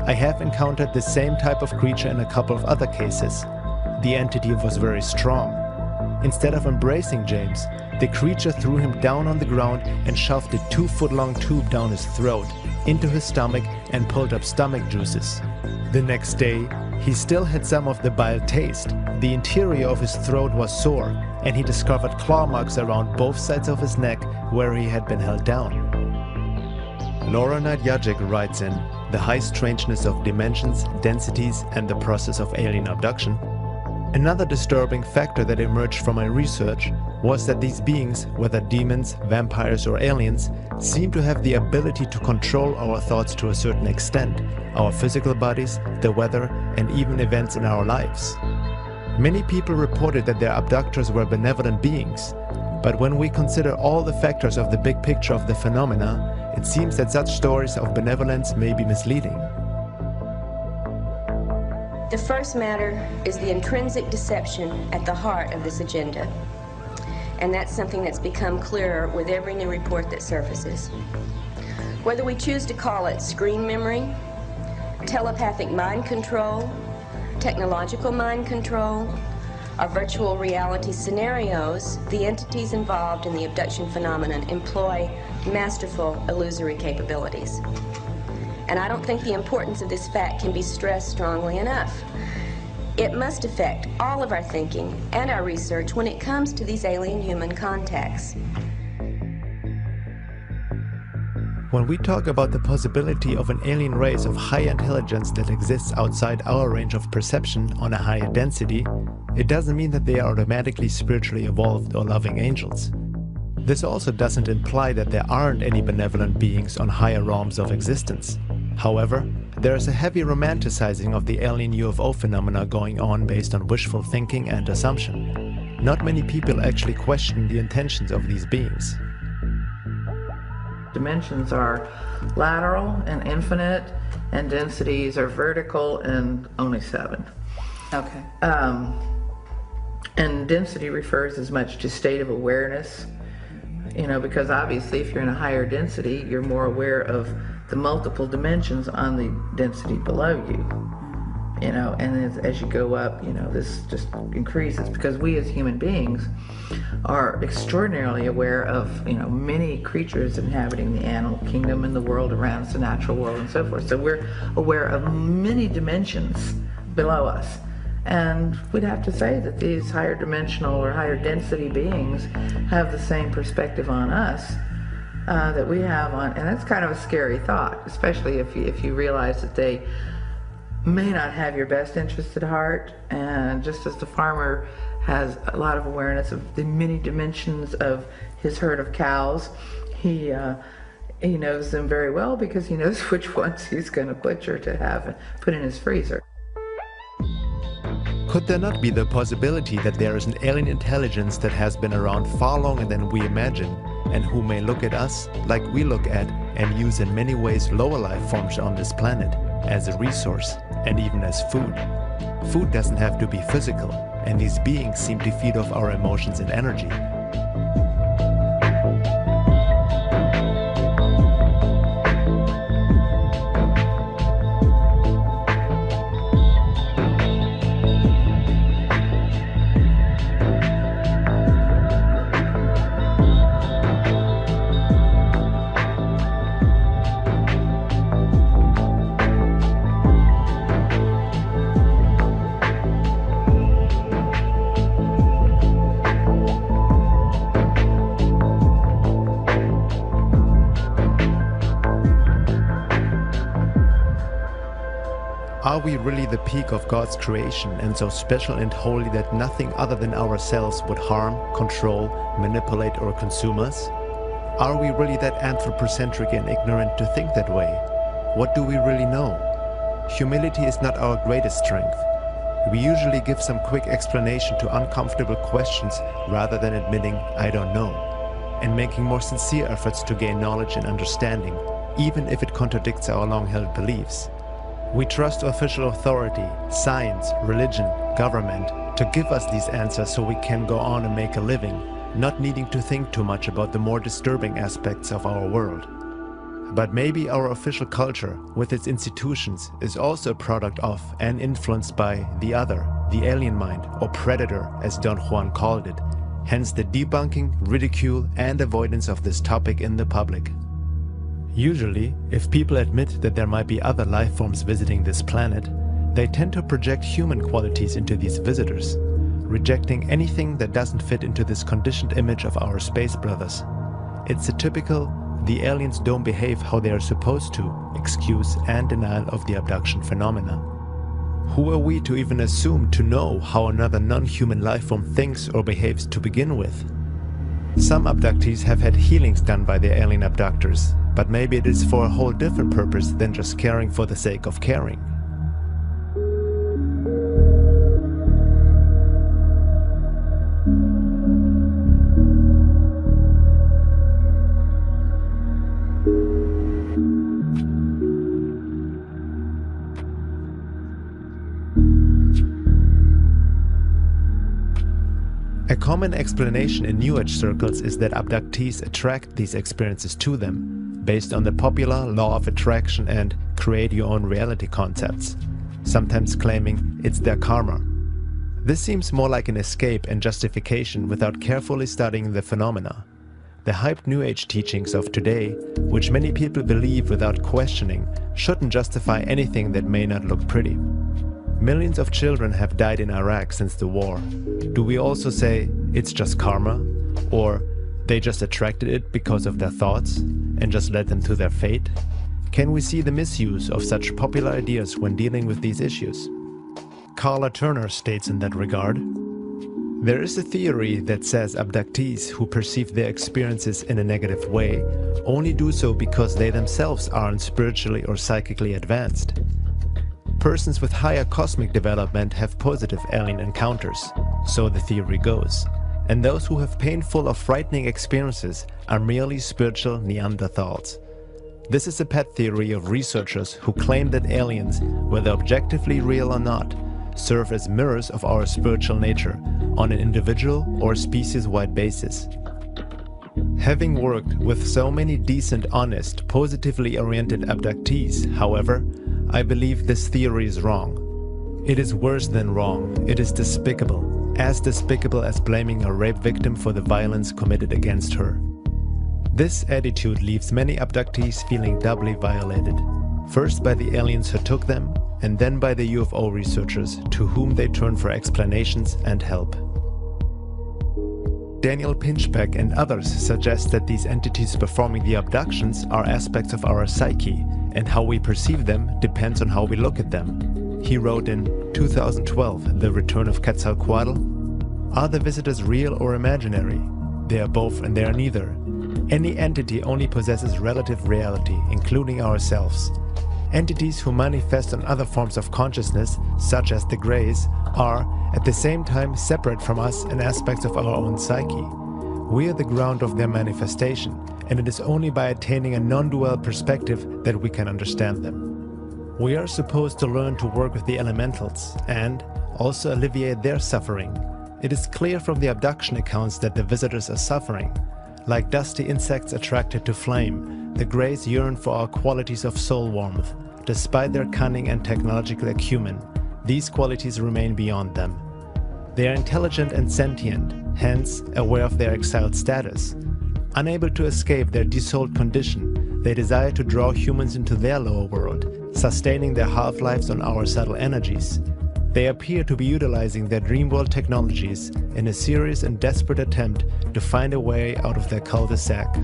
I have encountered the same type of creature in a couple of other cases. The entity was very strong. Instead of embracing James, the creature threw him down on the ground and shoved a 2-foot-long tube down his throat, into his stomach, and pulled up stomach juices. The next day, he still had some of the bile taste. The interior of his throat was sore, and he discovered claw marks around both sides of his neck where he had been held down. Laura Nadjajek writes in The High Strangeness of Dimensions, Densities, and the Process of Alien Abduction, another disturbing factor that emerged from my research was that these beings, whether demons, vampires, or aliens, seem to have the ability to control our thoughts to a certain extent, our physical bodies, the weather, and even events in our lives. Many people reported that their abductors were benevolent beings, but when we consider all the factors of the big picture of the phenomena, it seems that such stories of benevolence may be misleading. The first matter is the intrinsic deception at the heart of this agenda. And that's something that's become clearer with every new report that surfaces. Whether we choose to call it screen memory, telepathic mind control, technological mind control, or virtual reality scenarios, the entities involved in the abduction phenomenon employ masterful illusory capabilities. And I don't think the importance of this fact can be stressed strongly enough. It must affect all of our thinking and our research when it comes to these alien-human contacts. When we talk about the possibility of an alien race of high intelligence that exists outside our range of perception on a higher density, it doesn't mean that they are automatically spiritually evolved or loving angels. This also doesn't imply that there aren't any benevolent beings on higher realms of existence. However, there is a heavy romanticizing of the alien UFO phenomena going on based on wishful thinking and assumption. Not many people actually question the intentions of these beings. Dimensions are lateral and infinite, and densities are vertical and only 7. Okay. And density refers as much to state of awareness, you know, because obviously if you're in a higher density, you're more aware of the multiple dimensions on the density below you, you know, and as you go up, you know, this just increases because we as human beings are extraordinarily aware of, you know, many creatures inhabiting the animal kingdom and the world around us, the natural world and so forth. So we're aware of many dimensions below us. And we'd have to say that these higher dimensional or higher density beings have the same perspective on us that we have on, and that's kind of a scary thought, especially if you realize that they may not have your best interest at heart. And just as the farmer has a lot of awareness of the many dimensions of his herd of cows, he knows them very well because he knows which ones he's going to butcher to have put in his freezer. Could there not be the possibility that there is an alien intelligence that has been around far longer than we imagine, and who may look at us like we look at and use in many ways lower life forms on this planet as a resource and even as food? Food doesn't have to be physical, and these beings seem to feed off our emotions and energy. we really the peak of God's creation and so special and holy that nothing other than ourselves would harm, control, manipulate or consume us? Are we really that anthropocentric and ignorant to think that way? What do we really know? Humility is not our greatest strength. We usually give some quick explanation to uncomfortable questions rather than admitting, I don't know, and making more sincere efforts to gain knowledge and understanding, even if it contradicts our long-held beliefs. We trust official authority, science, religion, government to give us these answers so we can go on and make a living, not needing to think too much about the more disturbing aspects of our world. But maybe our official culture, with its institutions, is also a product of and influenced by the other, the alien mind, or predator, as Don Juan called it, hence the debunking, ridicule, and avoidance of this topic in the public. Usually, if people admit that there might be other life forms visiting this planet, they tend to project human qualities into these visitors, rejecting anything that doesn't fit into this conditioned image of our space brothers. It's a typical, the aliens don't behave how they are supposed to, excuse and denial of the abduction phenomena. Who are we to even assume to know how another non-human life form thinks or behaves to begin with? Some abductees have had healings done by their alien abductors, but maybe it is for a whole different purpose than just caring for the sake of caring. A common explanation in New Age circles is that abductees attract these experiences to them, based on the popular law of attraction and create your own reality concepts, sometimes claiming it's their karma. This seems more like an escape and justification without carefully studying the phenomena. The hyped New Age teachings of today, which many people believe without questioning, shouldn't justify anything that may not look pretty. Millions of children have died in Iraq since the war. Do we also say it's just karma? Or they just attracted it because of their thoughts and just led them to their fate? Can we see the misuse of such popular ideas when dealing with these issues? Carla Turner states in that regard, "There is a theory that says abductees who perceive their experiences in a negative way only do so because they themselves aren't spiritually or psychically advanced. Persons with higher cosmic development have positive alien encounters, so the theory goes, and those who have painful or frightening experiences are merely spiritual Neanderthals. This is a pet theory of researchers who claim that aliens, whether objectively real or not, serve as mirrors of our spiritual nature on an individual or species-wide basis. Having worked with so many decent, honest, positively oriented abductees, however, I believe this theory is wrong. It is worse than wrong. It is despicable as blaming a rape victim for the violence committed against her. This attitude leaves many abductees feeling doubly violated, first by the aliens who took them, and then by the UFO researchers to whom they turn for explanations and help. Daniel Pinchbeck and others suggest that these entities performing the abductions are aspects of our psyche, and how we perceive them depends on how we look at them. He wrote in 2012, The Return of Quetzalcoatl, "Are the visitors real or imaginary? They are both and they are neither. Any entity only possesses relative reality, including ourselves. Entities who manifest on other forms of consciousness, such as the Greys, are, at the same time, separate from us and aspects of our own psyche. We are the ground of their manifestation, and it is only by attaining a non-dual perspective that we can understand them. We are supposed to learn to work with the elementals and also alleviate their suffering. It is clear from the abduction accounts that the visitors are suffering. Like dusty insects attracted to flame, the Greys yearn for our qualities of soul warmth. Despite their cunning and technological acumen, these qualities remain beyond them. They are intelligent and sentient, hence aware of their exiled status. Unable to escape their desouled condition, they desire to draw humans into their lower world, sustaining their half-lives on our subtle energies. They appear to be utilizing their dream world technologies in a serious and desperate attempt to find a way out of their cul-de-sac.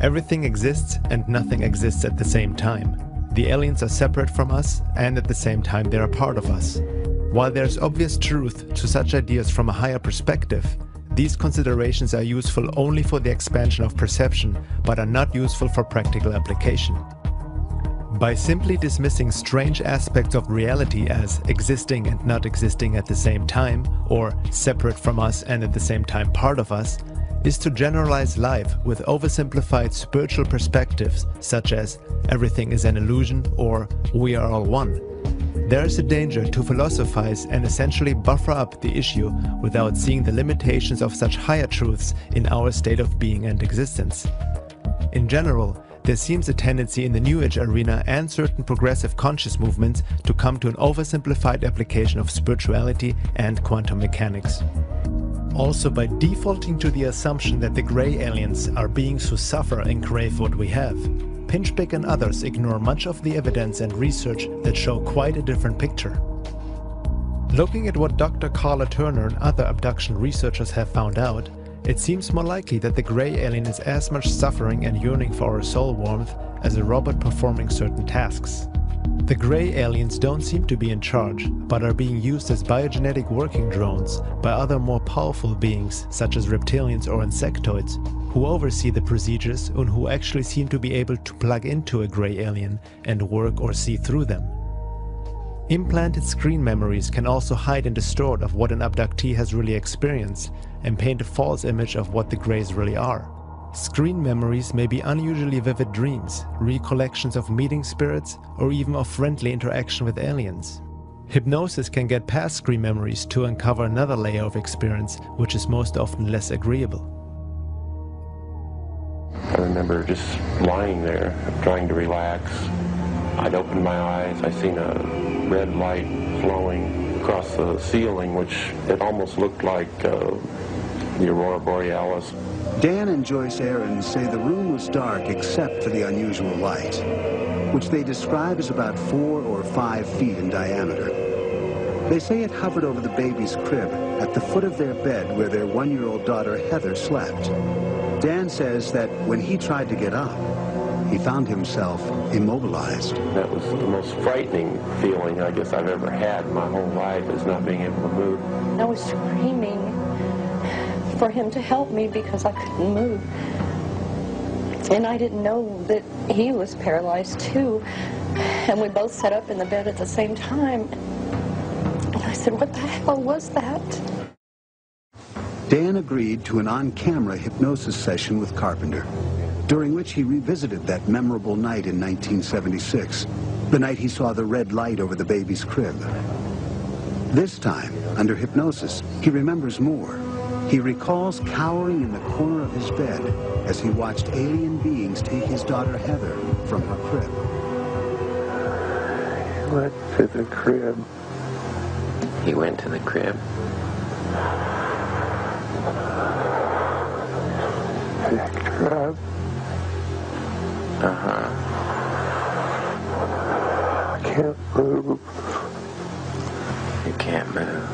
Everything exists and nothing exists at the same time. The aliens are separate from us, and at the same time they are part of us. While there's obvious truth to such ideas from a higher perspective, these considerations are useful only for the expansion of perception, but are not useful for practical application. By simply dismissing strange aspects of reality as existing and not existing at the same time, or separate from us and at the same time part of us, is to generalize life with oversimplified spiritual perspectives such as everything is an illusion or we are all one. There is a danger to philosophize and essentially buffer up the issue without seeing the limitations of such higher truths in our state of being and existence. In general, there seems a tendency in the New Age arena and certain progressive conscious movements to come to an oversimplified application of spirituality and quantum mechanics. Also, by defaulting to the assumption that the grey aliens are beings who suffer and crave what we have, Pinchbeck and others ignore much of the evidence and research that show quite a different picture. Looking at what Dr. Carla Turner and other abduction researchers have found out, it seems more likely that the grey alien is as much suffering and yearning for our soul warmth as a robot performing certain tasks. The grey aliens don't seem to be in charge, but are being used as biogenetic working drones by other more powerful beings such as reptilians or insectoids, who oversee the procedures and who actually seem to be able to plug into a grey alien and work or see through them. Implanted screen memories can also hide and distort of what an abductee has really experienced and paint a false image of what the greys really are. Screen memories may be unusually vivid dreams, recollections of meeting spirits, or even of friendly interaction with aliens. Hypnosis can get past screen memories to uncover another layer of experience, which is most often less agreeable. I remember just lying there, trying to relax. I'd opened my eyes, I seen a red light flowing across the ceiling, which it almost looked like the Aurora Borealis. Dan and Joyce Aarons say the room was dark except for the unusual light, which they describe as about 4 or 5 feet in diameter. They say it hovered over the baby's crib at the foot of their bed where their 1-year-old daughter Heather slept. Dan says that when he tried to get up, he found himself immobilized. That was the most frightening feeling I guess I've ever had my whole life, is not being able to move. I was screaming for him to help me because I couldn't move. And I didn't know that he was paralyzed too. And we both sat up in the bed at the same time. And I said, what the hell was that? Dan agreed to an on-camera hypnosis session with Carpenter, during which he revisited that memorable night in 1976, the night he saw the red light over the baby's crib. This time, under hypnosis, he remembers more. He recalls cowering in the corner of his bed as he watched alien beings take his daughter Heather from her crib. He went to the crib. He went to the crib. Picked her up. I can't move. You can't move.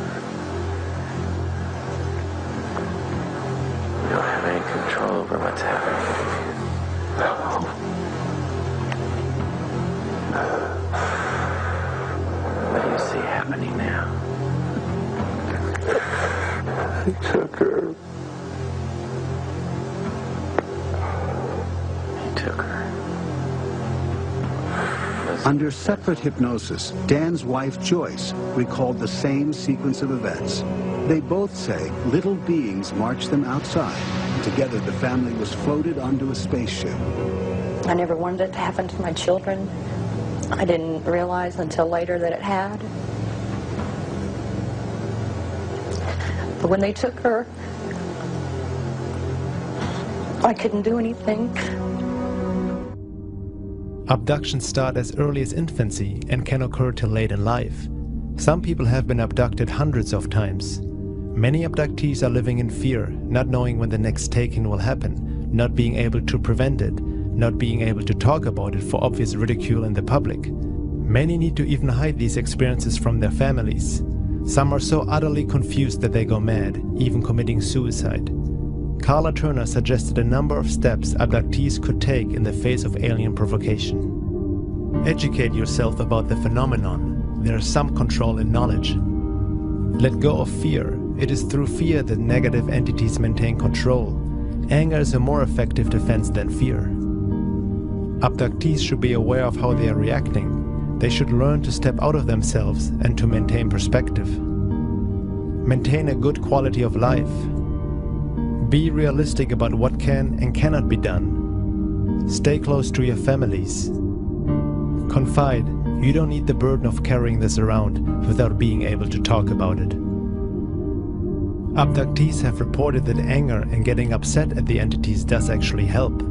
You don't have any control over what's happening. What do you see happening now? He took her. He took her. Under separate hypnosis, Dan's wife Joyce recalled the same sequence of events. They both say little beings marched them outside. Together, the family was floated onto a spaceship. I never wanted it to happen to my children. I didn't realize until later that it had. But when they took her, I couldn't do anything. Abductions start as early as infancy and can occur till late in life. Some people have been abducted hundreds of times. Many abductees are living in fear, not knowing when the next taking will happen, not being able to prevent it, not being able to talk about it for obvious ridicule in the public. Many need to even hide these experiences from their families. Some are so utterly confused that they go mad, even committing suicide. Carla Turner suggested a number of steps abductees could take in the face of alien provocation. Educate yourself about the phenomenon. There is some control in knowledge. Let go of fear. It is through fear that negative entities maintain control. Anger is a more effective defense than fear. Abductees should be aware of how they are reacting. They should learn to step out of themselves and to maintain perspective. Maintain a good quality of life. Be realistic about what can and cannot be done. Stay close to your families. Confide. You don't need the burden of carrying this around without being able to talk about it. Abductees have reported that anger and getting upset at the entities does actually help.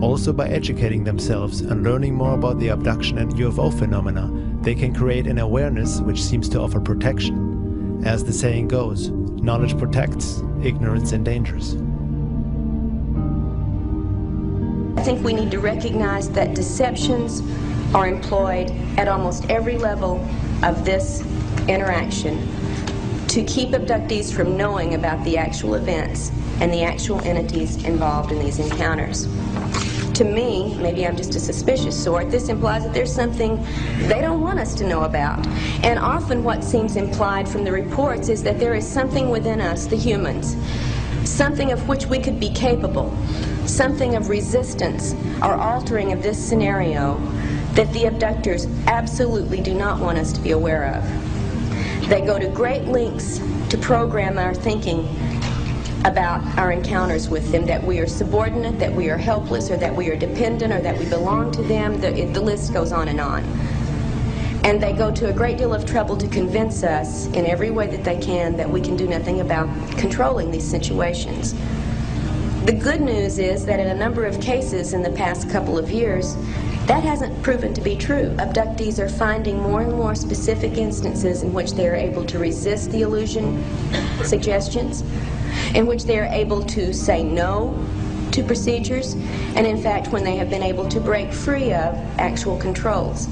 Also, by educating themselves and learning more about the abduction and UFO phenomena, they can create an awareness which seems to offer protection. As the saying goes, knowledge protects, ignorance endangers. I think we need to recognize that deceptions are employed at almost every level of this interaction to keep abductees from knowing about the actual events and the actual entities involved in these encounters. To me, maybe I'm just a suspicious sort, this implies that there's something they don't want us to know about. And often what seems implied from the reports is that there is something within us, the humans, something of which we could be capable, something of resistance or altering of this scenario that the abductors absolutely do not want us to be aware of. They go to great lengths to program our thinking about our encounters with them, that we are subordinate, that we are helpless, or that we are dependent, or that we belong to them. The list goes on. And they go to a great deal of trouble to convince us in every way that they can that we can do nothing about controlling these situations. The good news is that in a number of cases in the past couple of years, that hasn't proven to be true. Abductees are finding more and more specific instances in which they are able to resist the illusion suggestions, in which they are able to say no to procedures, and in fact when they have been able to break free of actual controls.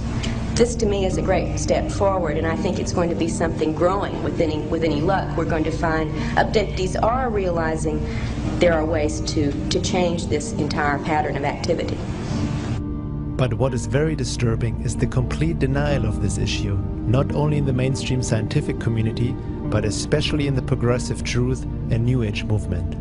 This to me is a great step forward, and I think it's going to be something growing with any luck. We're going to find abductees are realizing there are ways to change this entire pattern of activity. But what is very disturbing is the complete denial of this issue, not only in the mainstream scientific community, but especially in the progressive truth and New Age movement.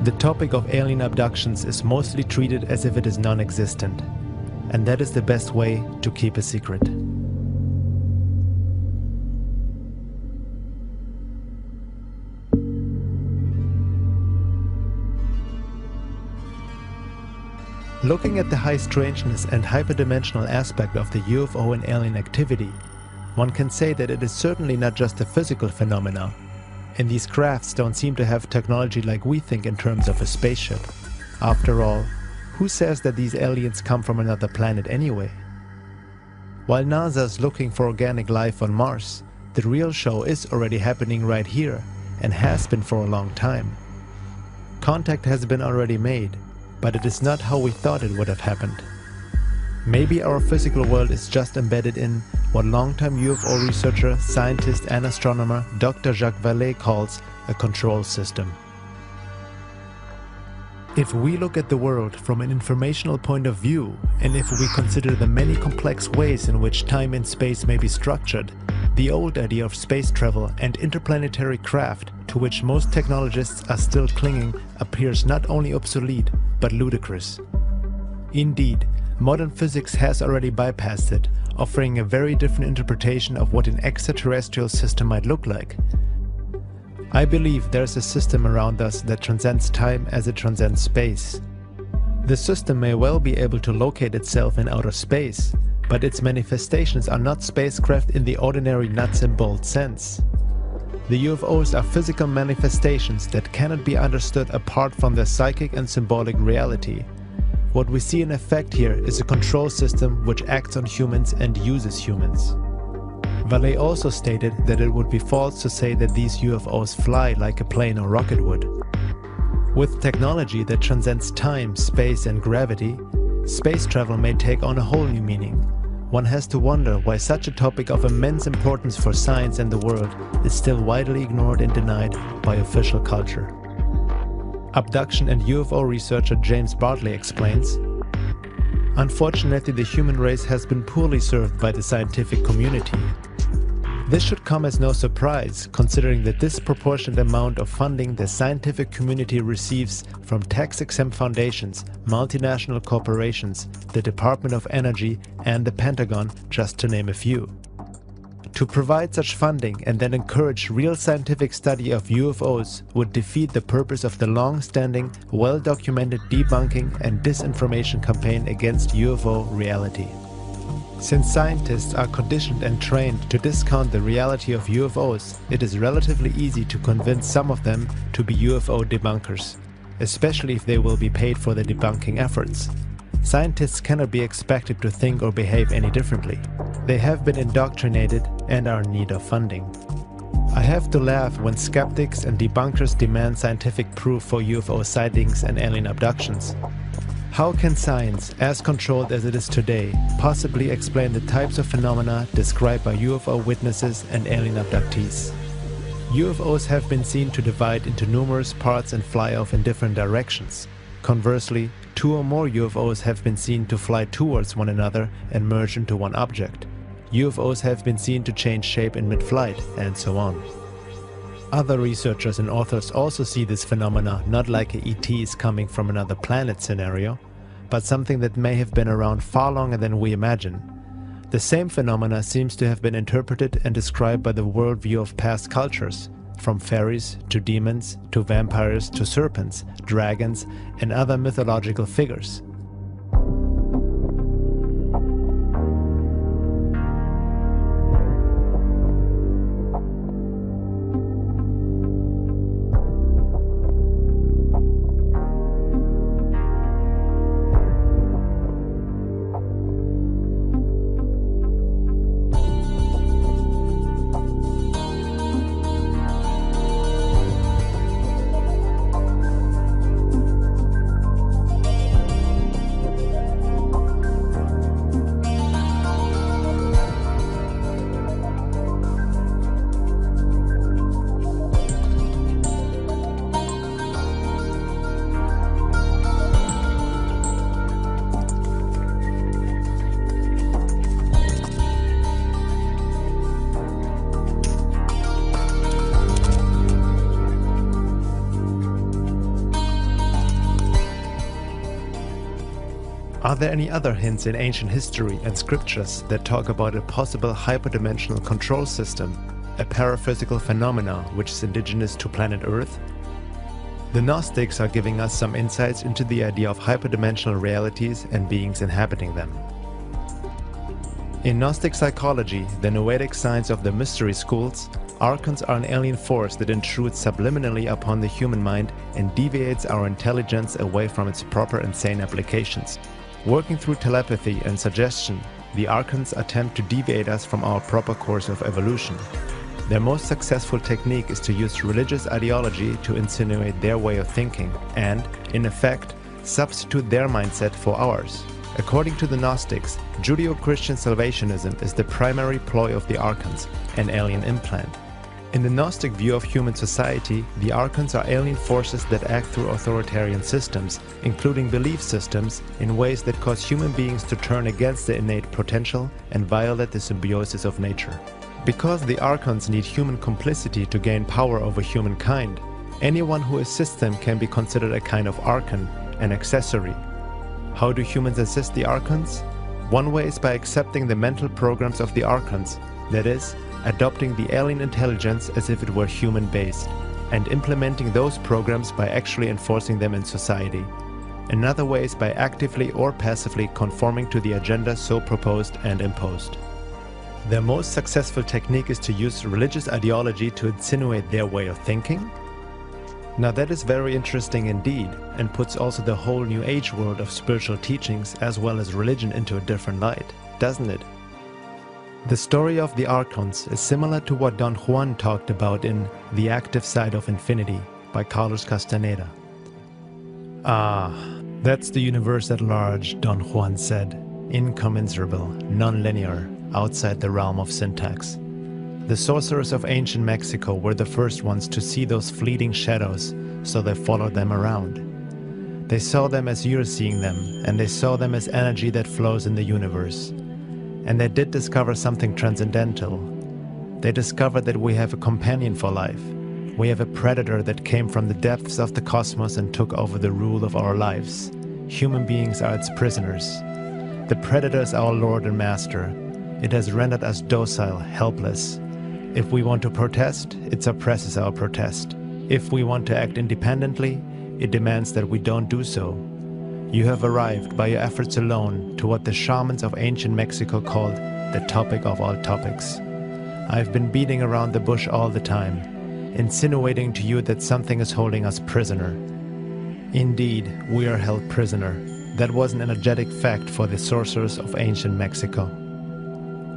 The topic of alien abductions is mostly treated as if it is non-existent, and that is the best way to keep a secret. Looking at the high strangeness and hyperdimensional aspect of the UFO and alien activity, one can say that it is certainly not just a physical phenomena. And these crafts don't seem to have technology like we think in terms of a spaceship. After all, who says that these aliens come from another planet anyway? While NASA is looking for organic life on Mars, the real show is already happening right here and has been for a long time. Contact has been already made, but it is not how we thought it would have happened. Maybe our physical world is just embedded in what longtime UFO researcher, scientist and astronomer Dr. Jacques Vallée calls a control system. If we look at the world from an informational point of view, and if we consider the many complex ways in which time and space may be structured, the old idea of space travel and interplanetary craft, to which most technologists are still clinging, appears not only obsolete, but ludicrous. Indeed, modern physics has already bypassed it, offering a very different interpretation of what an extraterrestrial system might look like. I believe there is a system around us that transcends time as it transcends space. The system may well be able to locate itself in outer space, but its manifestations are not spacecraft in the ordinary nuts and bolts sense. The UFOs are physical manifestations that cannot be understood apart from their psychic and symbolic reality. What we see in effect here is a control system which acts on humans and uses humans. Vallée also stated that it would be false to say that these UFOs fly like a plane or rocket would. With technology that transcends time, space and gravity, space travel may take on a whole new meaning. One has to wonder why such a topic of immense importance for science and the world is still widely ignored and denied by official culture. Abduction and UFO researcher James Bartley explains, "Unfortunately, the human race has been poorly served by the scientific community. This should come as no surprise, considering the disproportionate amount of funding the scientific community receives from tax-exempt foundations, multinational corporations, the Department of Energy and the Pentagon, just to name a few. To provide such funding and then encourage real scientific study of UFOs would defeat the purpose of the long-standing, well-documented debunking and disinformation campaign against UFO reality. Since scientists are conditioned and trained to discount the reality of UFOs, it is relatively easy to convince some of them to be UFO debunkers, especially if they will be paid for the debunking efforts. Scientists cannot be expected to think or behave any differently. They have been indoctrinated and are in need of funding. I have to laugh when skeptics and debunkers demand scientific proof for UFO sightings and alien abductions. How can science, as controlled as it is today, possibly explain the types of phenomena described by UFO witnesses and alien abductees? UFOs have been seen to divide into numerous parts and fly off in different directions. Conversely, 2 or more UFOs have been seen to fly towards one another and merge into one object. UFOs have been seen to change shape in mid-flight, and so on. Other researchers and authors also see this phenomena not like a ET is coming from another planet scenario, but something that may have been around far longer than we imagine. The same phenomena seems to have been interpreted and described by the worldview of past cultures, from fairies to demons to vampires to serpents, dragons, and other mythological figures. Are there any other hints in ancient history and scriptures that talk about a possible hyperdimensional control system, a paraphysical phenomena which is indigenous to planet Earth? The Gnostics are giving us some insights into the idea of hyperdimensional realities and beings inhabiting them. In Gnostic psychology, the noetic science of the mystery schools, archons are an alien force that intrudes subliminally upon the human mind and deviates our intelligence away from its proper and sane applications. Working through telepathy and suggestion, the archons attempt to deviate us from our proper course of evolution. Their most successful technique is to use religious ideology to insinuate their way of thinking and, in effect, substitute their mindset for ours. According to the Gnostics, Judeo-Christian salvationism is the primary ploy of the archons, an alien implant. In the Gnostic view of human society, the archons are alien forces that act through authoritarian systems, including belief systems, in ways that cause human beings to turn against their innate potential and violate the symbiosis of nature. Because the archons need human complicity to gain power over humankind, anyone who assists them can be considered a kind of archon, an accessory. How do humans assist the archons? One way is by accepting the mental programs of the archons, that is, adopting the alien intelligence as if it were human-based, and implementing those programs by actually enforcing them in society. Another way is by actively or passively conforming to the agenda so proposed and imposed. Their most successful technique is to use religious ideology to insinuate their way of thinking. Now that is very interesting indeed, and puts also the whole New Age world of spiritual teachings as well as religion into a different light, doesn't it? The story of the Archons is similar to what Don Juan talked about in The Active Side of Infinity by Carlos Castaneda. Ah, that's the universe at large, Don Juan said, incommensurable, non-linear, outside the realm of syntax. The sorcerers of ancient Mexico were the first ones to see those fleeting shadows, so they followed them around. They saw them as you're seeing them, and they saw them as energy that flows in the universe. And they did discover something transcendental. They discovered that we have a companion for life. We have a predator that came from the depths of the cosmos and took over the rule of our lives. Human beings are its prisoners. The predator is our lord and master. It has rendered us docile, helpless. If we want to protest, it suppresses our protest. If we want to act independently, it demands that we don't do so. You have arrived by your efforts alone to what the shamans of ancient Mexico called the topic of all topics. I've been beating around the bush all the time, insinuating to you that something is holding us prisoner. Indeed, we are held prisoner. That was an energetic fact for the sorcerers of ancient Mexico.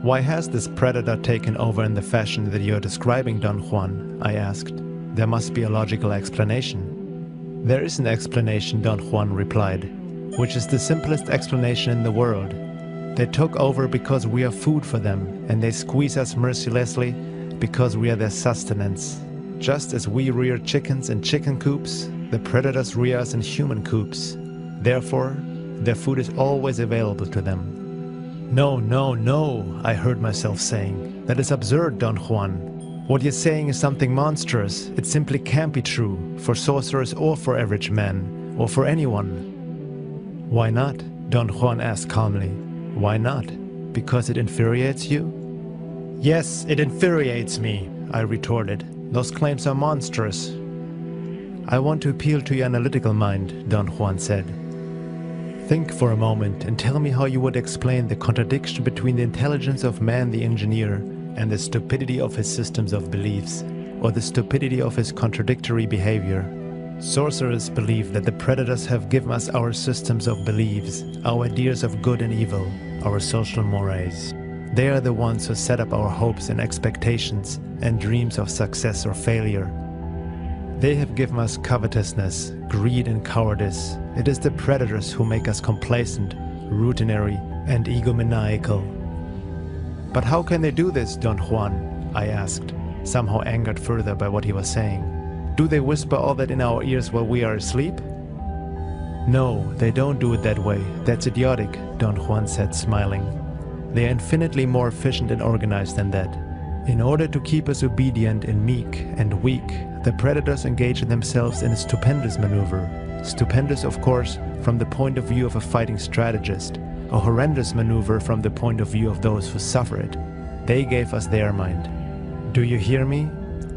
Why has this predator taken over in the fashion that you're describing, Don Juan? I asked. There must be a logical explanation. There is an explanation, Don Juan replied, which is the simplest explanation in the world. They took over because we are food for them, and they squeeze us mercilessly because we are their sustenance. Just as we rear chickens in chicken coops, the predators rear us in human coops. Therefore, their food is always available to them. No, no, no, I heard myself saying. That is absurd, Don Juan. What you're saying is something monstrous. It simply can't be true, for sorcerers or for average men, or for anyone. Why not? Don Juan asked calmly. Why not? Because it infuriates you? Yes, it infuriates me, I retorted. Those claims are monstrous. I want to appeal to your analytical mind, Don Juan said. Think for a moment and tell me how you would explain the contradiction between the intelligence of man the engineer and the stupidity of his systems of beliefs, or the stupidity of his contradictory behavior. Sorcerers believe that the predators have given us our systems of beliefs, our ideas of good and evil, our social mores. They are the ones who set up our hopes and expectations and dreams of success or failure. They have given us covetousness, greed and cowardice. It is the predators who make us complacent, routinary and egomaniacal. But how can they do this, Don Juan? I asked, somehow angered further by what he was saying. Do they whisper all that in our ears while we are asleep? No, they don't do it that way. That's idiotic, Don Juan said, smiling. They are infinitely more efficient and organized than that. In order to keep us obedient and meek and weak, the predators engage themselves in a stupendous maneuver. Stupendous, of course, from the point of view of a fighting strategist. A horrendous maneuver from the point of view of those who suffer it. They gave us their mind. Do you hear me?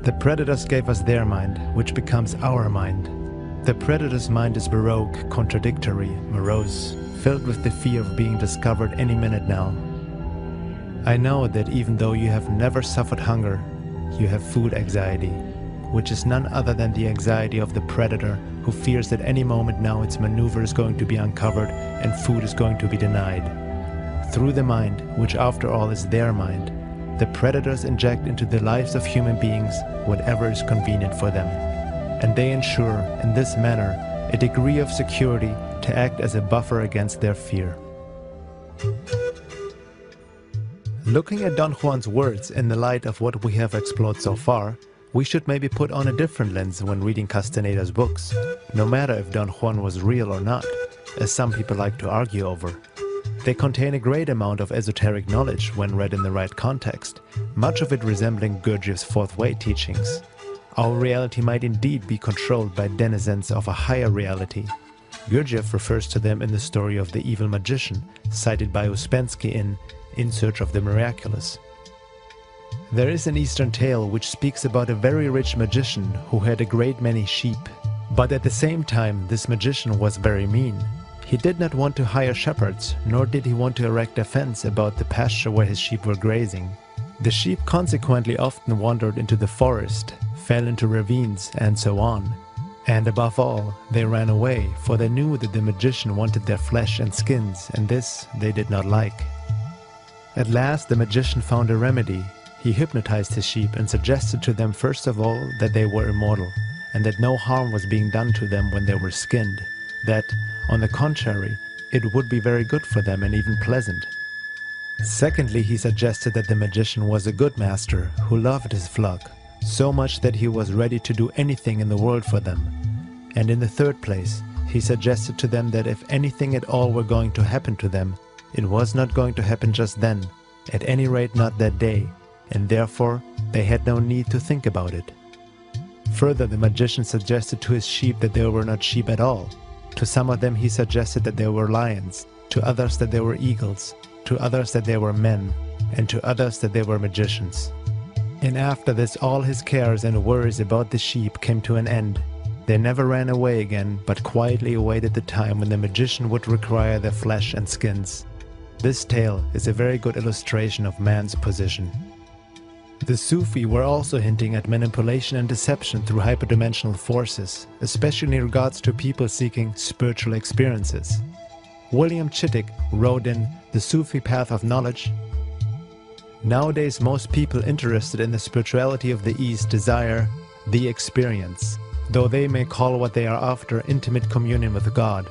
The predators gave us their mind, which becomes our mind. The predator's mind is baroque, contradictory, morose, filled with the fear of being discovered any minute now. I know that even though you have never suffered hunger, you have food anxiety, which is none other than the anxiety of the predator who fears that any moment now its maneuver is going to be uncovered and food is going to be denied. Through the mind, which after all is their mind, the predators inject into the lives of human beings whatever is convenient for them. And they ensure, in this manner, a degree of security to act as a buffer against their fear. Looking at Don Juan's words in the light of what we have explored so far, we should maybe put on a different lens when reading Castaneda's books, no matter if Don Juan was real or not, as some people like to argue over. They contain a great amount of esoteric knowledge when read in the right context, much of it resembling Gurdjieff's fourth way teachings. Our reality might indeed be controlled by denizens of a higher reality. Gurdjieff refers to them in the story of the evil magician, cited by Ouspensky in Search of the Miraculous. There is an Eastern tale which speaks about a very rich magician who had a great many sheep. But at the same time, this magician was very mean. He did not want to hire shepherds, nor did he want to erect a fence about the pasture where his sheep were grazing. The sheep consequently often wandered into the forest, fell into ravines, and so on. And above all, they ran away, for they knew that the magician wanted their flesh and skins, and this they did not like. At last the magician found a remedy. He hypnotized his sheep and suggested to them first of all that they were immortal, and that no harm was being done to them when they were skinned, that, on the contrary, it would be very good for them and even pleasant. Secondly, he suggested that the magician was a good master who loved his flock, so much that he was ready to do anything in the world for them. And in the third place, he suggested to them that if anything at all were going to happen to them, it was not going to happen just then, at any rate not that day, and therefore they had no need to think about it. Further, the magician suggested to his sheep that they were not sheep at all. To some of them he suggested that they were lions, to others that they were eagles, to others that they were men, and to others that they were magicians. And after this all his cares and worries about the sheep came to an end. They never ran away again, but quietly awaited the time when the magician would require their flesh and skins. This tale is a very good illustration of man's position. The Sufi were also hinting at manipulation and deception through hyperdimensional forces, especially in regards to people seeking spiritual experiences. William Chittick wrote in The Sufi Path of Knowledge, "Nowadays most people interested in the spirituality of the East desire the experience, though they may call what they are after intimate communion with God.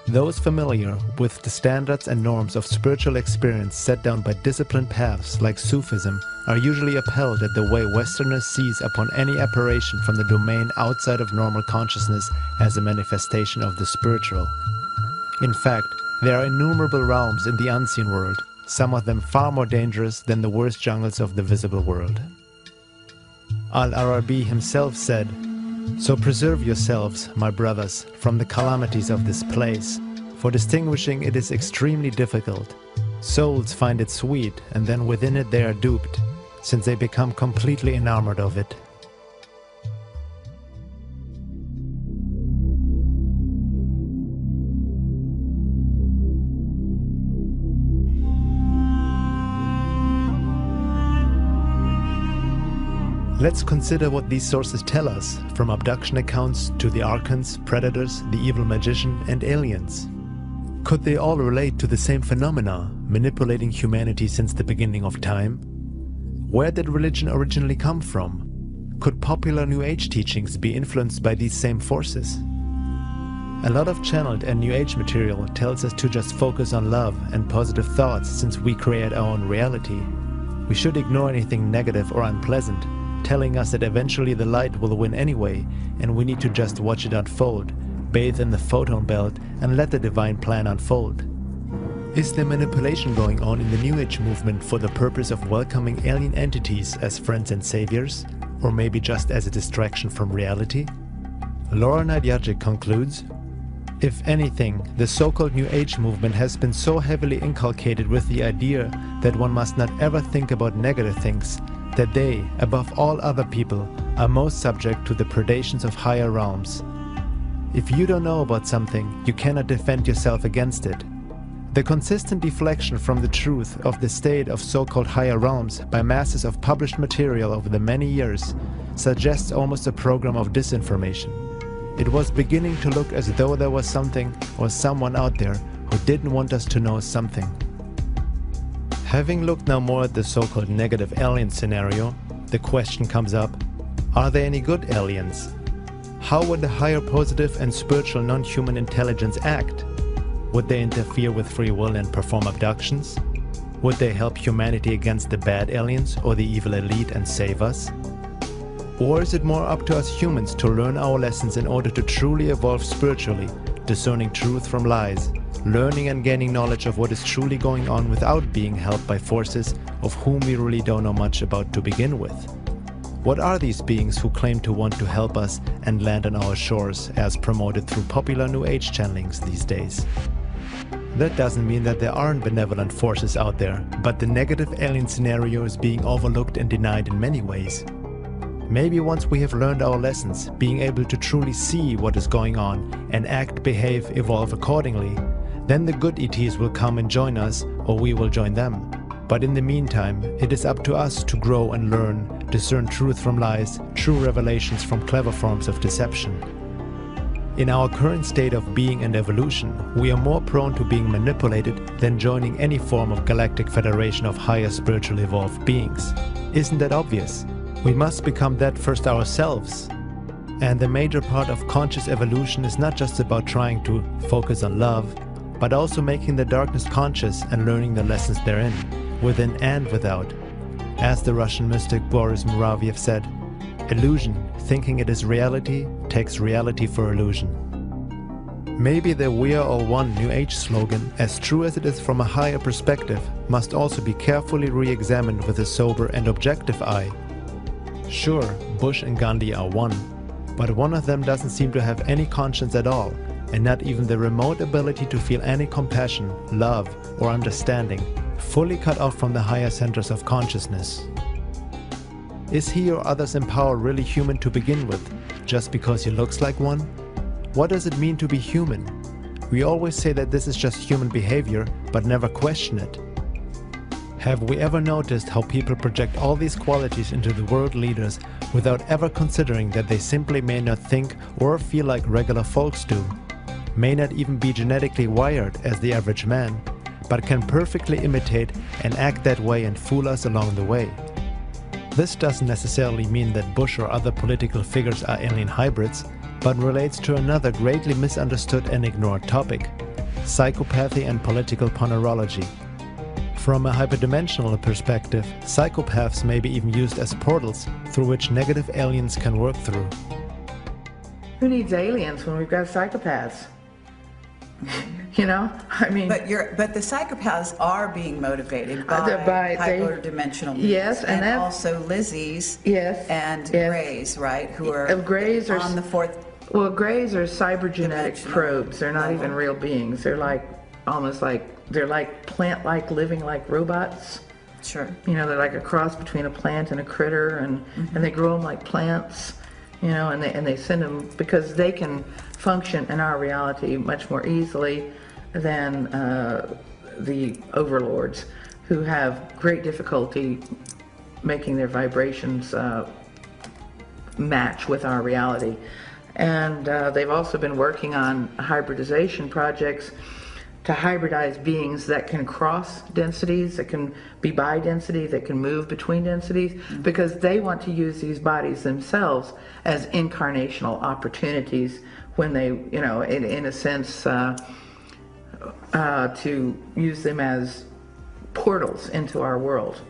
Those familiar with the standards and norms of spiritual experience set down by disciplined paths like Sufism are usually appalled at the way Westerners seize upon any apparition from the domain outside of normal consciousness as a manifestation of the spiritual. In fact, there are innumerable realms in the unseen world, some of them far more dangerous than the worst jungles of the visible world." Al-Arabi himself said, "So preserve yourselves, my brothers, from the calamities of this place, for distinguishing it is extremely difficult. Souls find it sweet, and then within it they are duped, since they become completely enamored of it." Let's consider what these sources tell us, from abduction accounts to the archons, predators, the evil magician, and aliens. Could they all relate to the same phenomena, manipulating humanity since the beginning of time? Where did religion originally come from? Could popular New Age teachings be influenced by these same forces? A lot of channeled and New Age material tells us to just focus on love and positive thoughts since we create our own reality. We should ignore anything negative or unpleasant, telling us that eventually the light will win anyway, and we need to just watch it unfold, bathe in the photon belt, and let the divine plan unfold. Is there manipulation going on in the New Age movement for the purpose of welcoming alien entities as friends and saviors, or maybe just as a distraction from reality? Laura Nadjajic concludes, "If anything, the so-called New Age movement has been so heavily inculcated with the idea that one must not ever think about negative things, that they, above all other people, are most subject to the predations of higher realms. If you don't know about something, you cannot defend yourself against it. The consistent deflection from the truth of the state of so-called higher realms by masses of published material over the many years suggests almost a program of disinformation. It was beginning to look as though there was something or someone out there who didn't want us to know something." Having looked now more at the so-called negative alien scenario, the question comes up, are there any good aliens? How would the higher positive and spiritual non-human intelligence act? Would they interfere with free will and perform abductions? Would they help humanity against the bad aliens or the evil elite and save us? Or is it more up to us humans to learn our lessons in order to truly evolve spiritually, discerning truth from lies, learning and gaining knowledge of what is truly going on without being held by forces of whom we really don't know much about to begin with? What are these beings who claim to want to help us and land on our shores as promoted through popular New Age channelings these days? That doesn't mean that there aren't benevolent forces out there, but the negative alien scenario is being overlooked and denied in many ways. Maybe once we have learned our lessons, being able to truly see what is going on and act, behave, evolve accordingly, then the good ETs will come and join us, or we will join them. But in the meantime, it is up to us to grow and learn, discern truth from lies, true revelations from clever forms of deception. In our current state of being and evolution, we are more prone to being manipulated than joining any form of galactic federation of higher spiritually evolved beings. Isn't that obvious? We must become that first ourselves. And the major part of conscious evolution is not just about trying to focus on love, but also making the darkness conscious and learning the lessons therein, within and without. As the Russian mystic Boris Muravyev said, illusion, thinking it is reality, takes reality for illusion. Maybe the "We are all one" New Age slogan, as true as it is from a higher perspective, must also be carefully re-examined with a sober and objective eye. Sure, Bush and Gandhi are one, but one of them doesn't seem to have any conscience at all, and not even the remote ability to feel any compassion, love, or understanding, fully cut off from the higher centers of consciousness. Is he or others in power really human to begin with, just because he looks like one? What does it mean to be human? We always say that this is just human behavior, but never question it. Have we ever noticed how people project all these qualities into the world leaders without ever considering that they simply may not think or feel like regular folks do, may not even be genetically wired as the average man, but can perfectly imitate and act that way and fool us along the way? This doesn't necessarily mean that Bush or other political figures are alien hybrids, but relates to another greatly misunderstood and ignored topic: psychopathy and political ponerology. From a hyperdimensional perspective, psychopaths may be even used as portals through which negative aliens can work through. Who needs aliens when we've got psychopaths? You know, I mean... But the psychopaths are being motivated by hyperdimensional beings. Yes, and also Lizzie's and Greys, right? Who are Greys are on the fourth... Well, Greys are cybergenetic probes. They're not even real beings. They're like, almost like, they're like plant-like, living like robots. Sure. You know, they're like a cross between a plant and a critter, and they grow them like plants. You know, and they send them because they can function in our reality much more easily than the overlords, who have great difficulty making their vibrations match with our reality. And they've also been working on hybridization projects to hybridize beings that can cross densities, that can be bi-density, that can move between densities, because they want to use these bodies themselves as incarnational opportunities when they, you know, in a sense, to use them as portals into our world.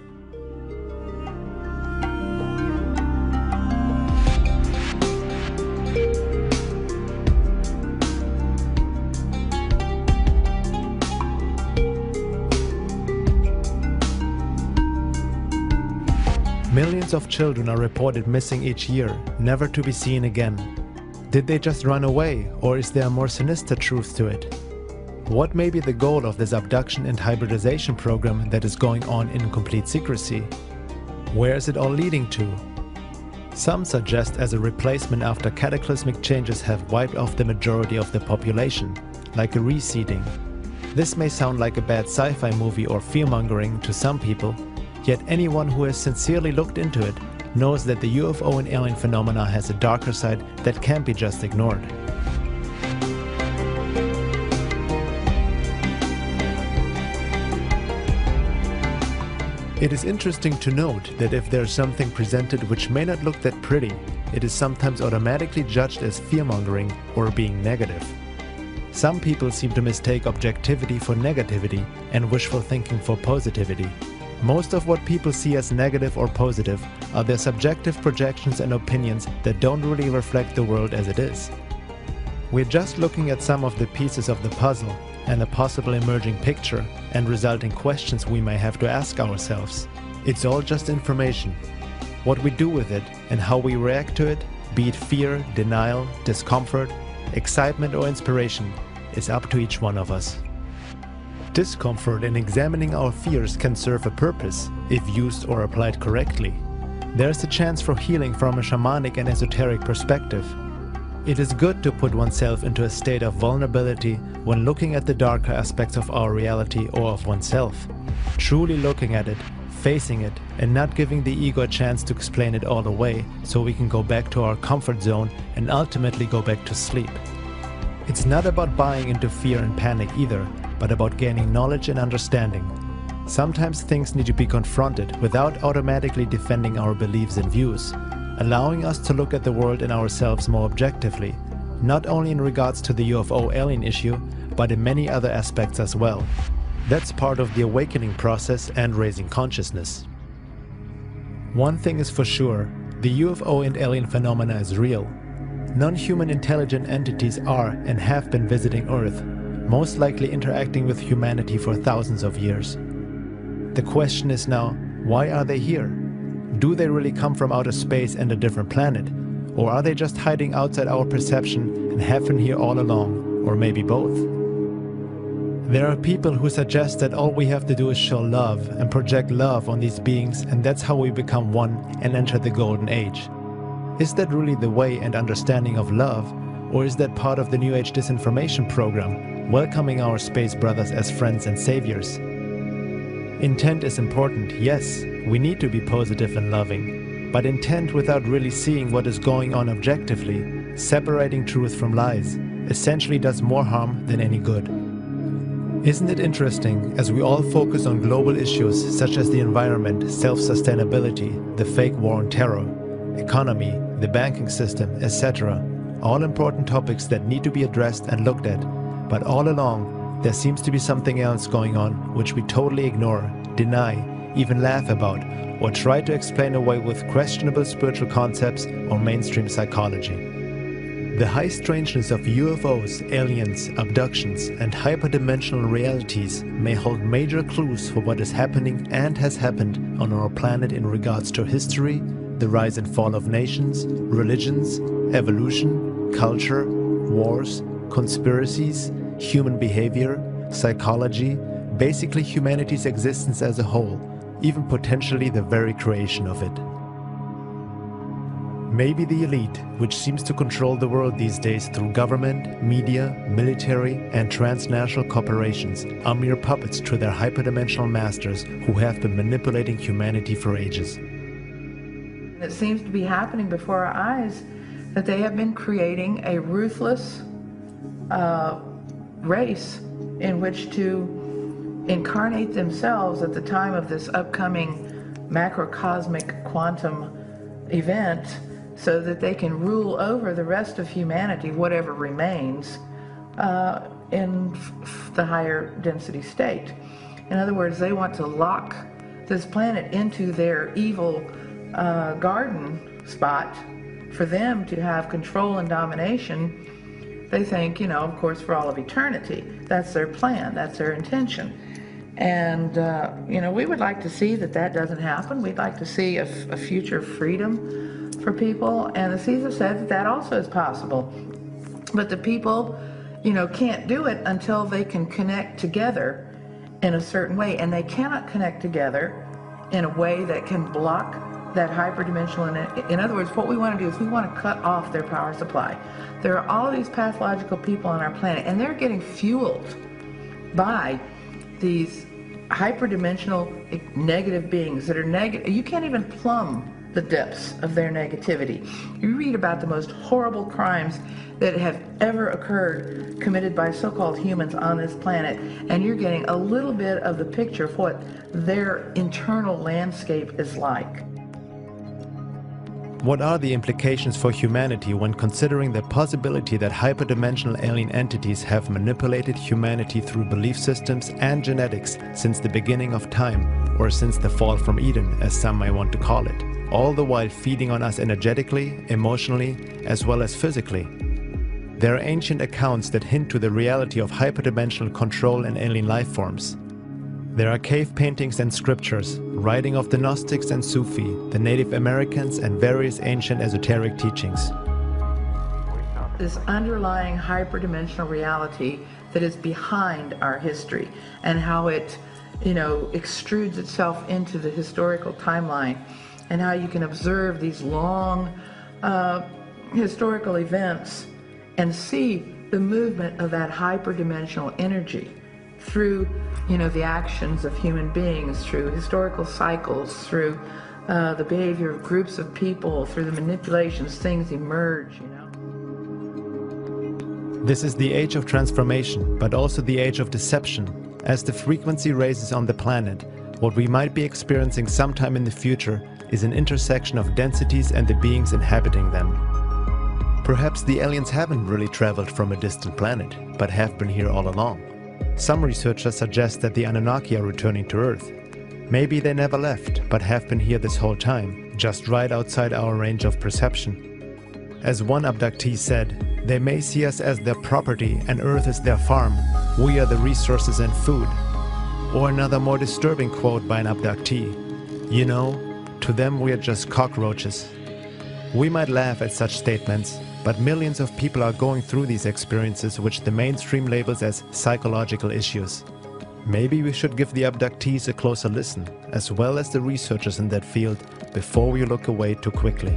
Millions of children are reported missing each year, never to be seen again. Did they just run away, or is there a more sinister truth to it? What may be the goal of this abduction and hybridization program that is going on in complete secrecy? Where is it all leading to? Some suggest as a replacement after cataclysmic changes have wiped off the majority of the population, like a reseeding. This may sound like a bad sci-fi movie or fear-mongering to some people, yet anyone who has sincerely looked into it knows that the UFO and alien phenomena has a darker side that can't be just ignored. It is interesting to note that if there is something presented which may not look that pretty, it is sometimes automatically judged as fear-mongering or being negative. Some people seem to mistake objectivity for negativity and wishful thinking for positivity. Most of what people see as negative or positive are their subjective projections and opinions that don't really reflect the world as it is. We're just looking at some of the pieces of the puzzle and a possible emerging picture and resulting questions we may have to ask ourselves. It's all just information. What we do with it and how we react to it, be it fear, denial, discomfort, excitement or inspiration, is up to each one of us. Discomfort in examining our fears can serve a purpose, if used or applied correctly. There's a chance for healing from a shamanic and esoteric perspective. It is good to put oneself into a state of vulnerability when looking at the darker aspects of our reality or of oneself. Truly looking at it, facing it, and not giving the ego a chance to explain it all away so we can go back to our comfort zone and ultimately go back to sleep. It's not about buying into fear and panic either, but about gaining knowledge and understanding. Sometimes things need to be confronted without automatically defending our beliefs and views, allowing us to look at the world and ourselves more objectively, not only in regards to the UFO alien issue, but in many other aspects as well. That's part of the awakening process and raising consciousness. One thing is for sure, the UFO and alien phenomena is real. Non-human intelligent entities are and have been visiting Earth, most likely interacting with humanity for thousands of years. The question is now, why are they here? Do they really come from outer space and a different planet? Or are they just hiding outside our perception and have been here all along, or maybe both? There are people who suggest that all we have to do is show love and project love on these beings, and that's how we become one and enter the golden age. Is that really the way and understanding of love, or is that part of the New Age disinformation program, welcoming our space brothers as friends and saviors? Intent is important, yes, we need to be positive and loving, but intent without really seeing what is going on objectively, separating truth from lies, essentially does more harm than any good. Isn't it interesting, as we all focus on global issues such as the environment, self-sustainability, the fake war on terror, economy, the banking system, etc., all important topics that need to be addressed and looked at, but all along, there seems to be something else going on which we totally ignore, deny, even laugh about, or try to explain away with questionable spiritual concepts or mainstream psychology. The high strangeness of UFOs, aliens, abductions, and hyperdimensional realities may hold major clues for what is happening and has happened on our planet in regards to history, the rise and fall of nations, religions, evolution, culture, wars, conspiracies, human behavior, psychology, basically humanity's existence as a whole, even potentially the very creation of it. Maybe the elite, which seems to control the world these days through government, media, military, and transnational corporations, are mere puppets to their hyperdimensional masters who have been manipulating humanity for ages. It seems to be happening before our eyes that they have been creating a ruthless race in which to incarnate themselves at the time of this upcoming macrocosmic quantum event so that they can rule over the rest of humanity, whatever remains, in the higher density state. In other words, they want to lock this planet into their evil garden spot for them to have control and domination. They think, you know, of course, for all of eternity. That's their plan, that's their intention. And, you know, we would like to see that that doesn't happen. We'd like to see a future of freedom for people. And the Caesar said that that also is possible. But the people, you know, can't do it until they can connect together in a certain way. And they cannot connect together in a way that can block that hyperdimensional. In other words, what we want to do is we want to cut off their power supply. There are all these pathological people on our planet, and they're getting fueled by these hyperdimensional negative beings that are negative. You can't even plumb the depths of their negativity. You read about the most horrible crimes that have ever occurred committed by so-called humans on this planet, and you're getting a little bit of the picture of what their internal landscape is like. What are the implications for humanity when considering the possibility that hyperdimensional alien entities have manipulated humanity through belief systems and genetics since the beginning of time, or since the fall from Eden, as some may want to call it, all the while feeding on us energetically, emotionally, as well as physically? There are ancient accounts that hint to the reality of hyperdimensional control and alien life forms. There are cave paintings and scriptures, writing of the Gnostics and Sufi, the Native Americans, and various ancient esoteric teachings. This underlying hyperdimensional reality that is behind our history and how it, you know, extrudes itself into the historical timeline, and how you can observe these long historical events and see the movement of that hyperdimensional energy through, you know, the actions of human beings, through historical cycles, through the behavior of groups of people, through the manipulations, things emerge, you know. This is the age of transformation, but also the age of deception. As the frequency raises on the planet, what we might be experiencing sometime in the future is an intersection of densities and the beings inhabiting them. Perhaps the aliens haven't really traveled from a distant planet, but have been here all along. Some researchers suggest that the Anunnaki are returning to Earth. Maybe they never left, but have been here this whole time, just right outside our range of perception. As one abductee said, they may see us as their property and Earth is their farm. We are the resources and food. Or another more disturbing quote by an abductee. You know, to them we are just cockroaches. We might laugh at such statements, but millions of people are going through these experiences which the mainstream labels as psychological issues. Maybe we should give the abductees a closer listen, as well as the researchers in that field, before we look away too quickly.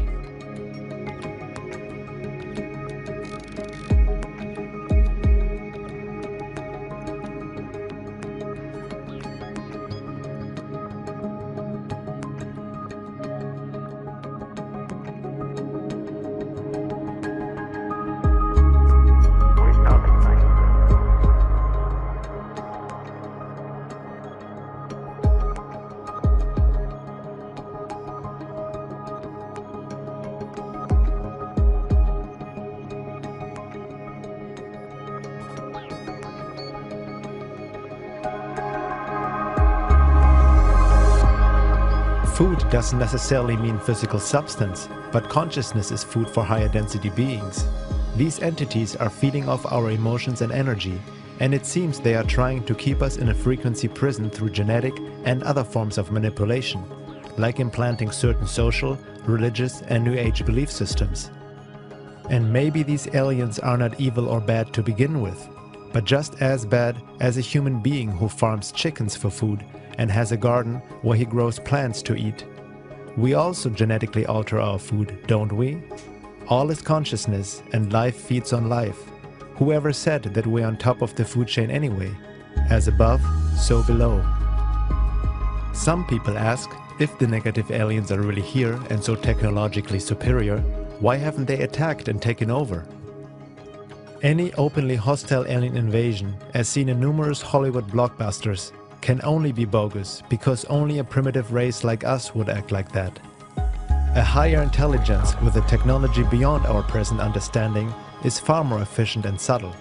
Food doesn't necessarily mean physical substance, but consciousness is food for higher density beings. These entities are feeding off our emotions and energy, and it seems they are trying to keep us in a frequency prison through genetic and other forms of manipulation, like implanting certain social, religious and New Age belief systems. And maybe these aliens are not evil or bad to begin with, but just as bad as a human being who farms chickens for food and has a garden where he grows plants to eat. We also genetically alter our food, don't we? All is consciousness, and life feeds on life. Whoever said that we're on top of the food chain anyway? As above, so below. Some people ask, if the negative aliens are really here and so technologically superior, why haven't they attacked and taken over? Any openly hostile alien invasion, as seen in numerous Hollywood blockbusters, can only be bogus because only a primitive race like us would act like that. A higher intelligence with a technology beyond our present understanding is far more efficient and subtle.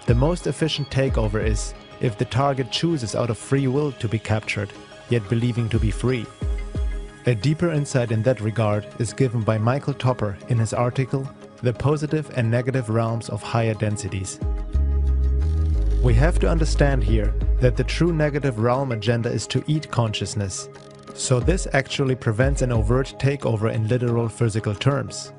The most efficient takeover is if the target chooses out of free will to be captured, yet believing to be free. A deeper insight in that regard is given by Michael Topper in his article, The Positive and Negative Realms of Higher Densities. We have to understand here that the true negative realm agenda is to eat consciousness. So this actually prevents an overt takeover in literal physical terms.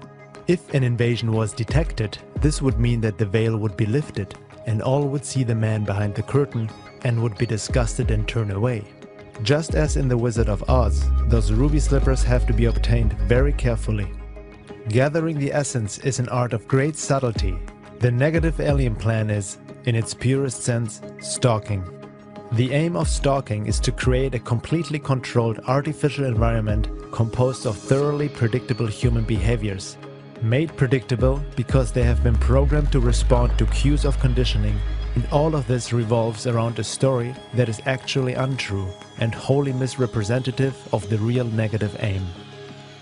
If an invasion was detected, this would mean that the veil would be lifted and all would see the man behind the curtain and would be disgusted and turn away. Just as in The Wizard of Oz, those ruby slippers have to be obtained very carefully. Gathering the essence is an art of great subtlety. The negative alien plan is, in its purest sense, stalking. The aim of stalking is to create a completely controlled artificial environment composed of thoroughly predictable human behaviors. Made predictable because they have been programmed to respond to cues of conditioning, and all of this revolves around a story that is actually untrue and wholly misrepresentative of the real negative aim.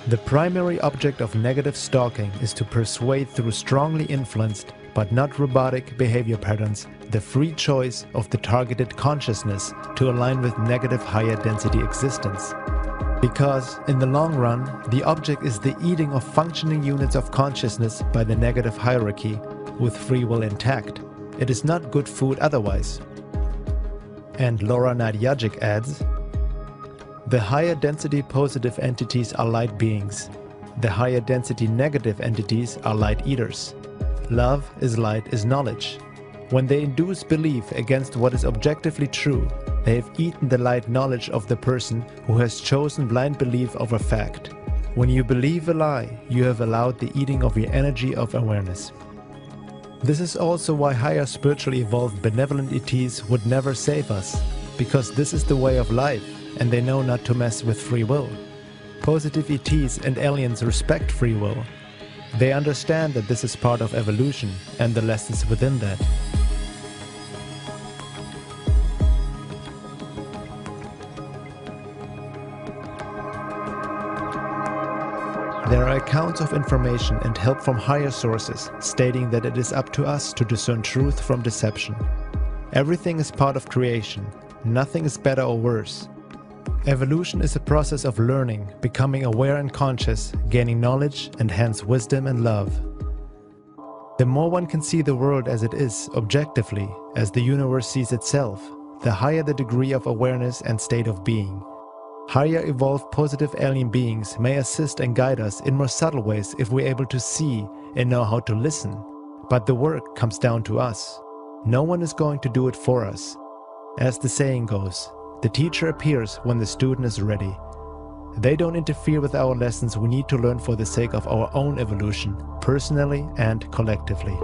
The primary object of negative stalking is to persuade through strongly influenced but not robotic behavior patterns the free choice of the targeted consciousness to align with negative higher density existence. Because, in the long run, the object is the eating of functioning units of consciousness by the negative hierarchy, with free will intact. It is not good food otherwise. And Laura Nadjajic adds, the higher density positive entities are light beings. The higher density negative entities are light eaters. Love is light is knowledge. When they induce belief against what is objectively true, they have eaten the light knowledge of the person who has chosen blind belief over fact. When you believe a lie, you have allowed the eating of your energy of awareness. This is also why higher spiritually evolved benevolent ETs would never save us, because this is the way of life, and they know not to mess with free will. Positive ETs and aliens respect free will. They understand that this is part of evolution and the lessons within that. There are accounts of information and help from higher sources stating that it is up to us to discern truth from deception. Everything is part of creation. Nothing is better or worse. Evolution is a process of learning, becoming aware and conscious, gaining knowledge and hence wisdom and love. The more one can see the world as it is, objectively, as the universe sees itself, the higher the degree of awareness and state of being. Higher evolved positive alien beings may assist and guide us in more subtle ways if we're able to see and know how to listen. But the work comes down to us. No one is going to do it for us. As the saying goes, the teacher appears when the student is ready. They don't interfere with our lessons we need to learn for the sake of our own evolution, personally and collectively.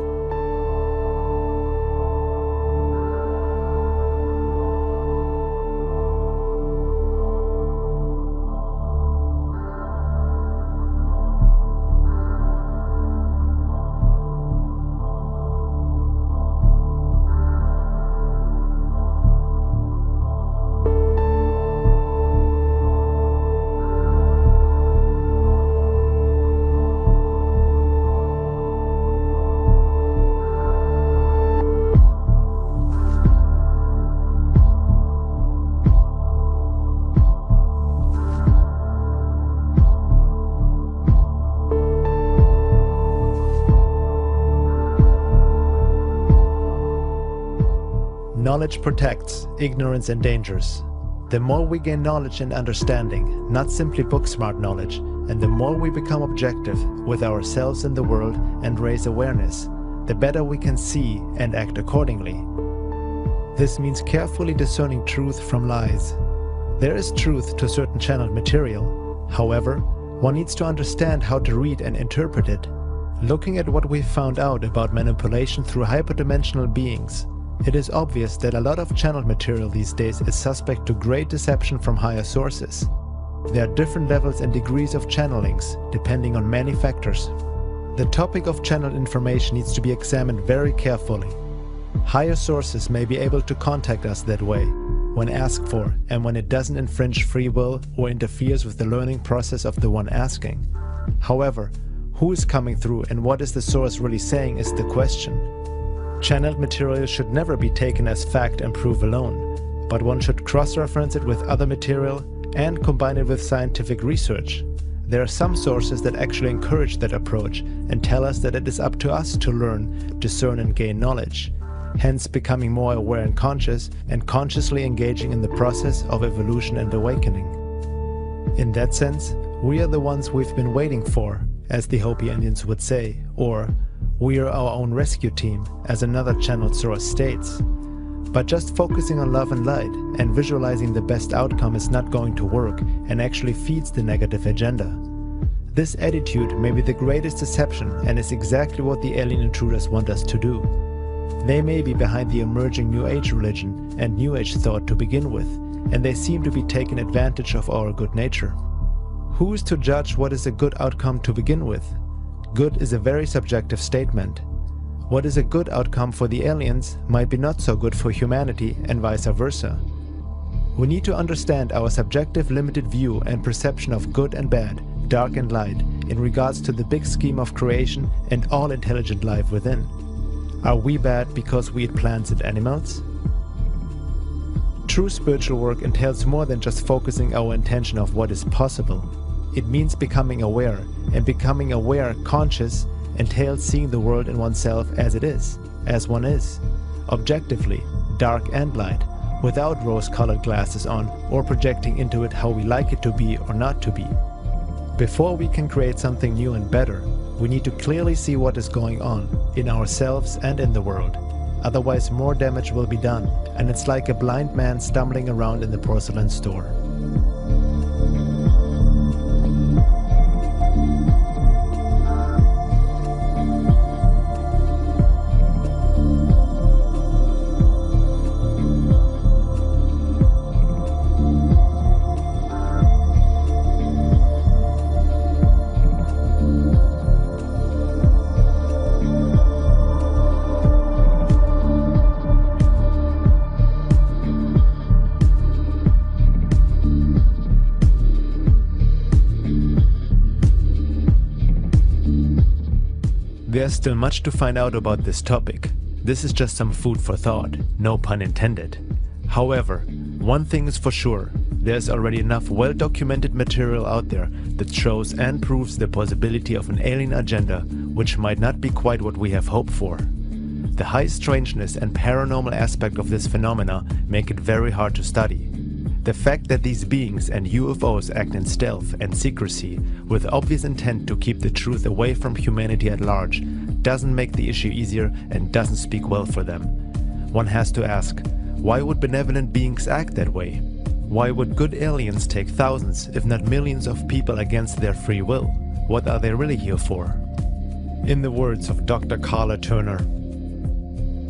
Knowledge protects, ignorance endangers. The more we gain knowledge and understanding, not simply book-smart knowledge, and the more we become objective with ourselves in the world and raise awareness, the better we can see and act accordingly. This means carefully discerning truth from lies. There is truth to certain channeled material. However, one needs to understand how to read and interpret it. Looking at what we've found out about manipulation through hyperdimensional beings, it is obvious that a lot of channeled material these days is suspect to great deception from higher sources. There are different levels and degrees of channelings, depending on many factors. The topic of channeled information needs to be examined very carefully. Higher sources may be able to contact us that way, when asked for, and when it doesn't infringe free will or interferes with the learning process of the one asking. However, who is coming through and what is the source really saying is the question. Channeled material should never be taken as fact and proof alone, but one should cross-reference it with other material and combine it with scientific research. There are some sources that actually encourage that approach and tell us that it is up to us to learn, discern and gain knowledge, hence becoming more aware and consciously engaging in the process of evolution and awakening. In that sense, we are the ones we've been waiting for, as the Hopi Indians would say, or we are our own rescue team, as another channeled source states. But just focusing on love and light and visualizing the best outcome is not going to work and actually feeds the negative agenda. This attitude may be the greatest deception and is exactly what the alien intruders want us to do. They may be behind the emerging New Age religion and New Age thought to begin with, and they seem to be taking advantage of our good nature. Who is to judge what is a good outcome to begin with? Good is a very subjective statement. What is a good outcome for the aliens might be not so good for humanity and vice versa. We need to understand our subjective limited view and perception of good and bad, dark and light, in regards to the big scheme of creation and all intelligent life within. Are we bad because we eat plants and animals? True spiritual work entails more than just focusing our attention of what is possible. It means becoming aware, and becoming aware, conscious, entails seeing the world in oneself as it is, as one is, objectively, dark and light, without rose-colored glasses on or projecting into it how we like it to be or not to be. Before we can create something new and better, we need to clearly see what is going on in ourselves and in the world. Otherwise, more damage will be done, and it's like a blind man stumbling around in the porcelain store. There's still much to find out about this topic. This is just some food for thought, no pun intended. However, one thing is for sure, there's already enough well-documented material out there that shows and proves the possibility of an alien agenda, which might not be quite what we have hoped for. The high strangeness and paranormal aspect of this phenomena make it very hard to study. The fact that these beings and UFOs act in stealth and secrecy with obvious intent to keep the truth away from humanity at large doesn't make the issue easier and doesn't speak well for them. One has to ask, why would benevolent beings act that way? Why would good aliens take thousands, if not millions of people against their free will? What are they really here for? In the words of Dr. Carla Turner,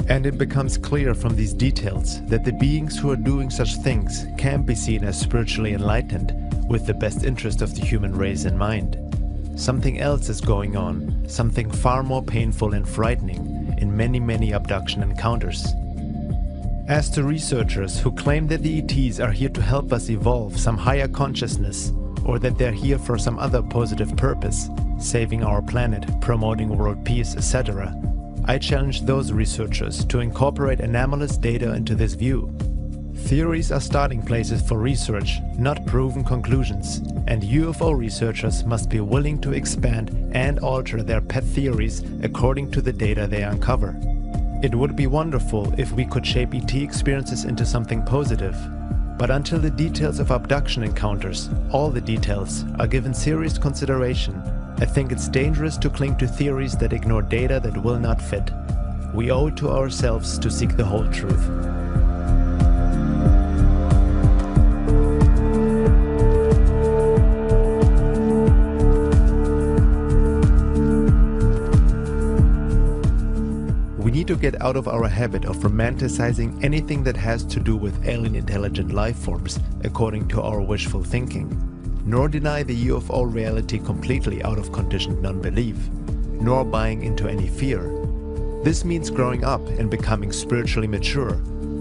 and it becomes clear from these details that the beings who are doing such things can be seen as spiritually enlightened, with the best interest of the human race in mind. Something else is going on, something far more painful and frightening in many abduction encounters. As to researchers who claim that the ETs are here to help us evolve some higher consciousness, or that they're here for some other positive purpose, saving our planet, promoting world peace, etc., I challenge those researchers to incorporate anomalous data into this view. Theories are starting places for research, not proven conclusions, and UFO researchers must be willing to expand and alter their pet theories according to the data they uncover. It would be wonderful if we could shape ET experiences into something positive, but until the details of abduction encounters, all the details, are given serious consideration, I think it's dangerous to cling to theories that ignore data that will not fit. We owe it to ourselves to seek the whole truth. We need to get out of our habit of romanticizing anything that has to do with alien intelligent life forms according to our wishful thinking, nor deny the UFO reality completely out of conditioned non-belief, nor buying into any fear. This means growing up and becoming spiritually mature,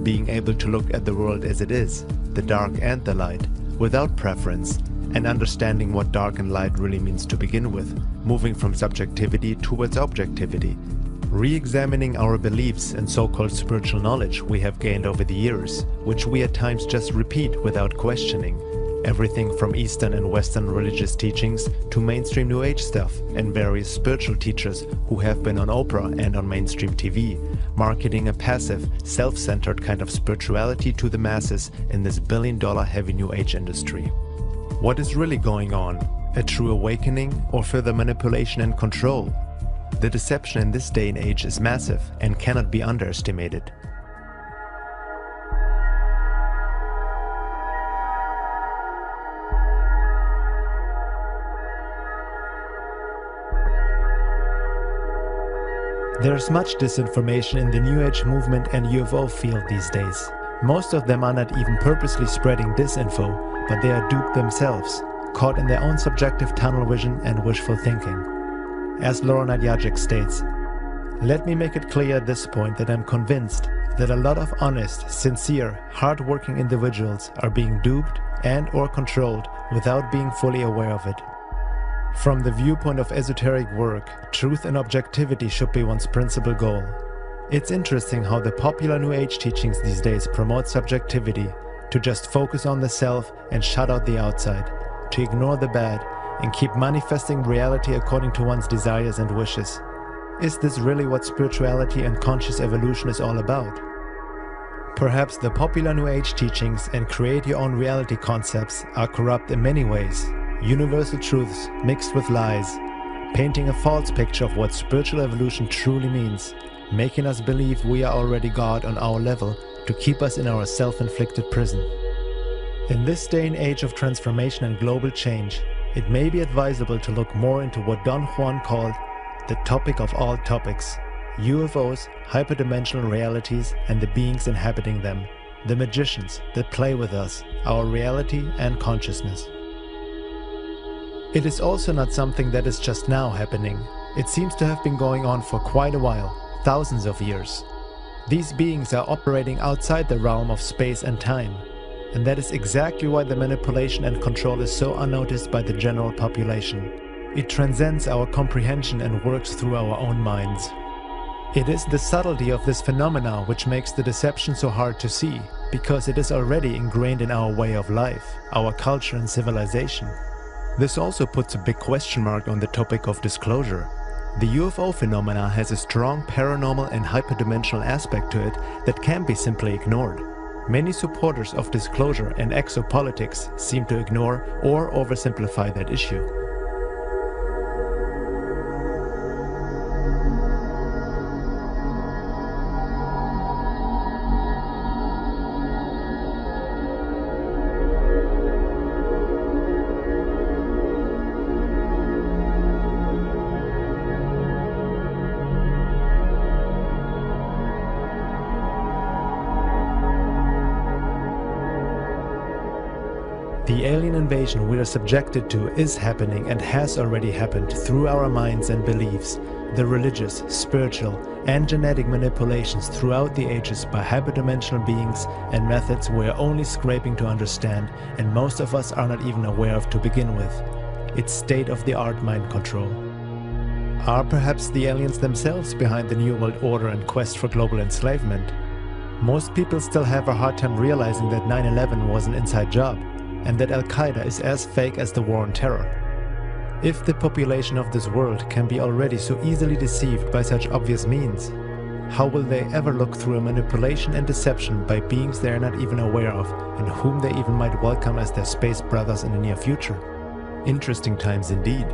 being able to look at the world as it is, the dark and the light, without preference, and understanding what dark and light really means to begin with, moving from subjectivity towards objectivity, re-examining our beliefs and so-called spiritual knowledge we have gained over the years, which we at times just repeat without questioning. Everything from Eastern and Western religious teachings to mainstream New Age stuff and various spiritual teachers who have been on Oprah and on mainstream TV, marketing a passive, self-centered kind of spirituality to the masses in this billion-dollar heavy New Age industry. What is really going on? A true awakening or further manipulation and control? The deception in this day and age is massive and cannot be underestimated. There's much disinformation in the New Age movement and UFO field these days. Most of them are not even purposely spreading disinfo, but they are duped themselves, caught in their own subjective tunnel vision and wishful thinking. As Laura Nadjajic states, "Let me make it clear at this point that I'm convinced that a lot of honest, sincere, hard-working individuals are being duped and or controlled without being fully aware of it. From the viewpoint of esoteric work, truth and objectivity should be one's principal goal. It's interesting how the popular New Age teachings these days promote subjectivity, to just focus on the self and shut out the outside, to ignore the bad and keep manifesting reality according to one's desires and wishes. Is this really what spirituality and conscious evolution is all about? Perhaps the popular New Age teachings and create your own reality concepts are corrupt in many ways. Universal truths mixed with lies, painting a false picture of what spiritual evolution truly means, making us believe we are already God on our level to keep us in our self-inflicted prison. In this day and age of transformation and global change, it may be advisable to look more into what Don Juan called the topic of all topics: UFOs, hyperdimensional realities, and the beings inhabiting them, the magicians that play with us, our reality and consciousness. It is also not something that is just now happening. It seems to have been going on for quite a while, thousands of years. These beings are operating outside the realm of space and time, and that is exactly why the manipulation and control is so unnoticed by the general population. It transcends our comprehension and works through our own minds. It is the subtlety of this phenomena which makes the deception so hard to see, because it is already ingrained in our way of life, our culture and civilization. This also puts a big question mark on the topic of disclosure. The UFO phenomena has a strong paranormal and hyperdimensional aspect to it that can't be simply ignored. Many supporters of disclosure and exopolitics seem to ignore or oversimplify that issue. The alien invasion we are subjected to is happening and has already happened through our minds and beliefs, the religious, spiritual, and genetic manipulations throughout the ages by hyperdimensional beings and methods we are only scraping to understand and most of us are not even aware of to begin with. It's state-of-the-art mind control. Are perhaps the aliens themselves behind the New World Order and quest for global enslavement? Most people still have a hard time realizing that 9/11 was an inside job, and that Al-Qaeda is as fake as the war on terror. If the population of this world can be already so easily deceived by such obvious means, how will they ever look through a manipulation and deception by beings they are not even aware of and whom they even might welcome as their space brothers in the near future? Interesting times indeed.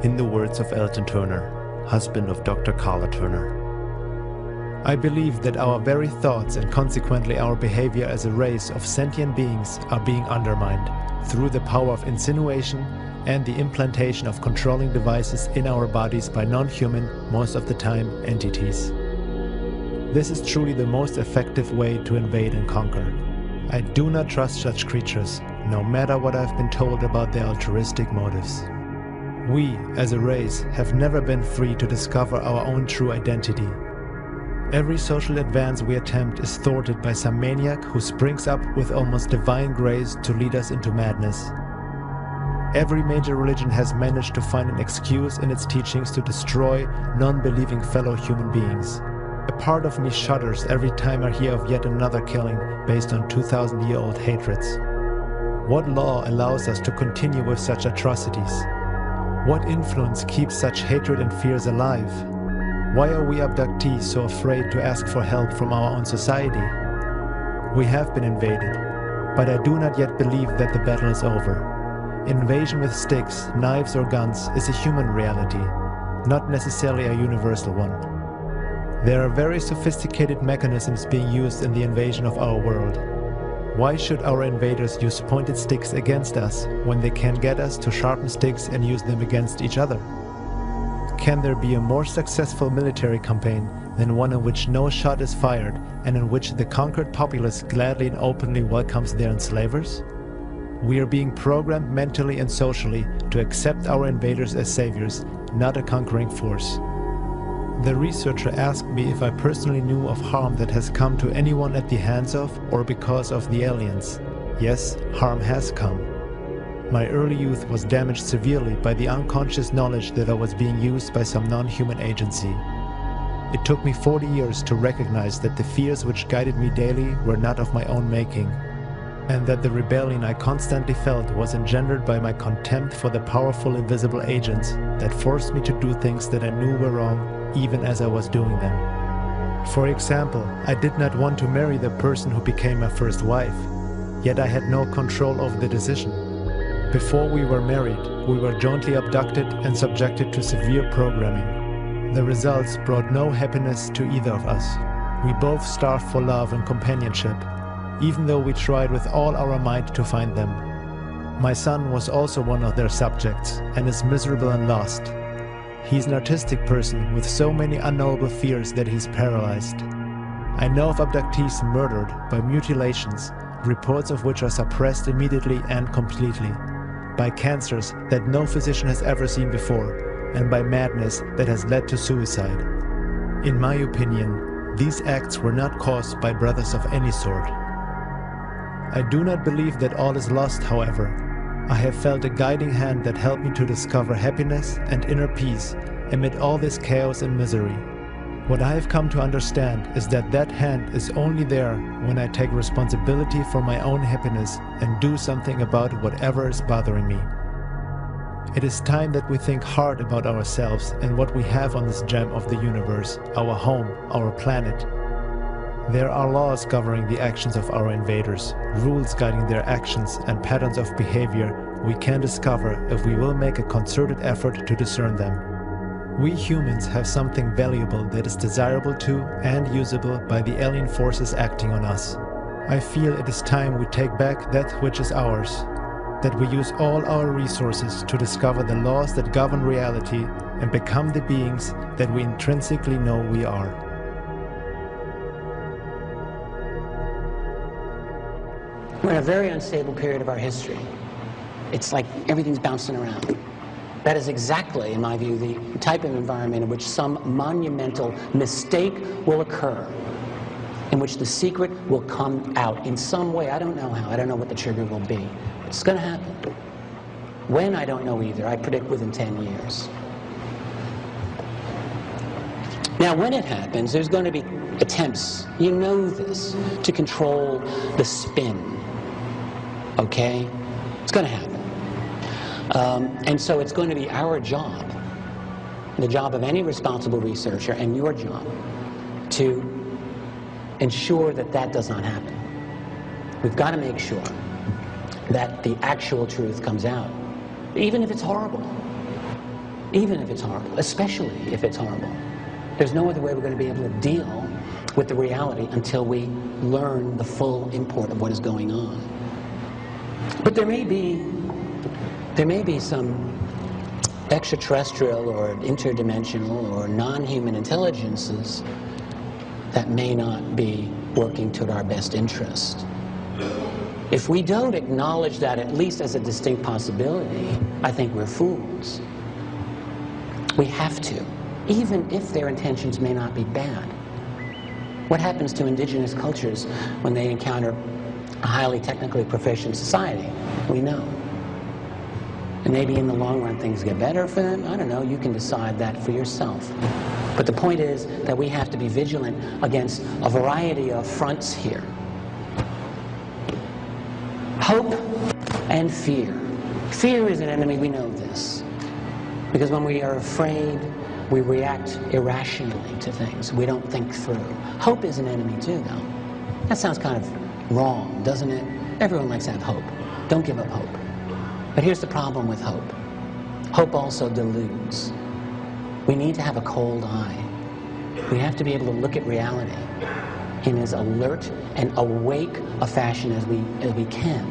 In the words of Elton Turner, husband of Dr. Carla Turner. I believe that our very thoughts and consequently our behavior as a race of sentient beings are being undermined through the power of insinuation and the implantation of controlling devices in our bodies by non-human, most of the time, entities. This is truly the most effective way to invade and conquer. I do not trust such creatures, no matter what I've been told about their altruistic motives. We, as a race, have never been free to discover our own true identity. Every social advance we attempt is thwarted by some maniac who springs up with almost divine grace to lead us into madness. Every major religion has managed to find an excuse in its teachings to destroy non-believing fellow human beings. A part of me shudders every time I hear of yet another killing based on 2,000-year-old hatreds. What law allows us to continue with such atrocities? What influence keeps such hatred and fears alive? Why are we abductees so afraid to ask for help from our own society? We have been invaded, but I do not yet believe that the battle is over. Invasion with sticks, knives or guns is a human reality, not necessarily a universal one. There are very sophisticated mechanisms being used in the invasion of our world. Why should our invaders use pointed sticks against us when they can get us to sharpen sticks and use them against each other? Can there be a more successful military campaign than one in which no shot is fired and in which the conquered populace gladly and openly welcomes their enslavers? We are being programmed mentally and socially to accept our invaders as saviors, not a conquering force. The researcher asked me if I personally knew of harm that has come to anyone at the hands of or because of the aliens. Yes, harm has come. My early youth was damaged severely by the unconscious knowledge that I was being used by some non-human agency. It took me 40 years to recognize that the fears which guided me daily were not of my own making, and that the rebellion I constantly felt was engendered by my contempt for the powerful invisible agents that forced me to do things that I knew were wrong even as I was doing them. For example, I did not want to marry the person who became my first wife, yet I had no control over the decision. Before we were married, we were jointly abducted and subjected to severe programming. The results brought no happiness to either of us. We both starved for love and companionship, even though we tried with all our might to find them. My son was also one of their subjects and is miserable and lost. He's an artistic person with so many unknowable fears that he's paralyzed. I know of abductees murdered by mutilations, reports of which are suppressed immediately and completely, by cancers that no physician has ever seen before, and by madness that has led to suicide. In my opinion, these acts were not caused by brothers of any sort. I do not believe that all is lost, however. I have felt a guiding hand that helped me to discover happiness and inner peace amid all this chaos and misery. What I have come to understand is that that hand is only there when I take responsibility for my own happiness and do something about whatever is bothering me. It is time that we think hard about ourselves and what we have on this gem of the universe, our home, our planet. There are laws governing the actions of our invaders, rules guiding their actions, and patterns of behavior we can discover if we will make a concerted effort to discern them. We humans have something valuable that is desirable to and usable by the alien forces acting on us. I feel it is time we take back that which is ours, that we use all our resources to discover the laws that govern reality and become the beings that we intrinsically know we are. We're in a very unstable period of our history. It's like everything's bouncing around. That is exactly, in my view, the type of environment in which some monumental mistake will occur, in which the secret will come out in some way. I don't know how. I don't know what the trigger will be. It's going to happen. When, I don't know either. I predict within 10 years. Now, when it happens, there's going to be attempts, you know this, to control the spin. Okay? It's going to happen. And so it's going to be our job, the job of any responsible researcher, and your job, to ensure that that does not happen. We've got to make sure that the actual truth comes out, even if it's horrible. Even if it's horrible, especially if it's horrible. There's no other way we're going to be able to deal with the reality until we learn the full import of what is going on. But there may be some extraterrestrial or interdimensional or non-human intelligences that may not be working toward our best interest. If we don't acknowledge that at least as a distinct possibility, I think we're fools. We have to, even if their intentions may not be bad. What happens to indigenous cultures when they encounter a highly technically proficient society? We know. And maybe in the long run things get better for them. I don't know. You can decide that for yourself. But the point is that we have to be vigilant against a variety of fronts here. Hope and fear. Fear is an enemy, we know this. Because when we are afraid, we react irrationally to things. We don't think through. Hope is an enemy too, though. That sounds kind of wrong, doesn't it? Everyone likes to have hope. Don't give up hope. But here's the problem with hope. Hope also deludes. We need to have a cold eye. We have to be able to look at reality in as alert and awake a fashion as we can.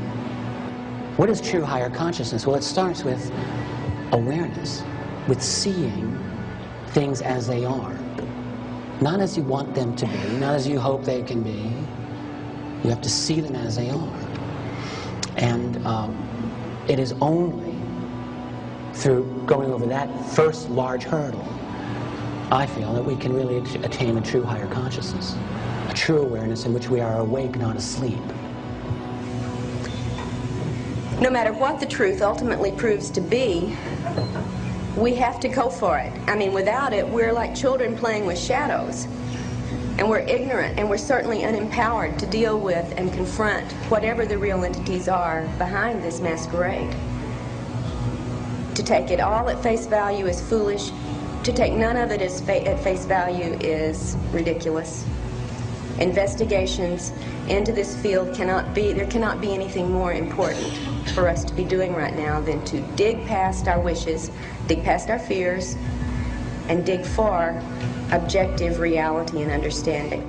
What is true higher consciousness? Well, it starts with awareness, with seeing things as they are. Not as you want them to be, not as you hope they can be. You have to see them as they are. And it is only through going over that first large hurdle, I feel, that we can really attain a true higher consciousness, a true awareness in which we are awake, not asleep. No matter what the truth ultimately proves to be, we have to go for it. I mean, without it, we're like children playing with shadows. And we're ignorant, and we're certainly unempowered to deal with and confront whatever the real entities are behind this masquerade. To take it all at face value is foolish. To take none of it at face value is ridiculous. Investigations into this field there cannot be anything more important for us to be doing right now than to dig past our wishes, dig past our fears, and dig for objective reality and understanding.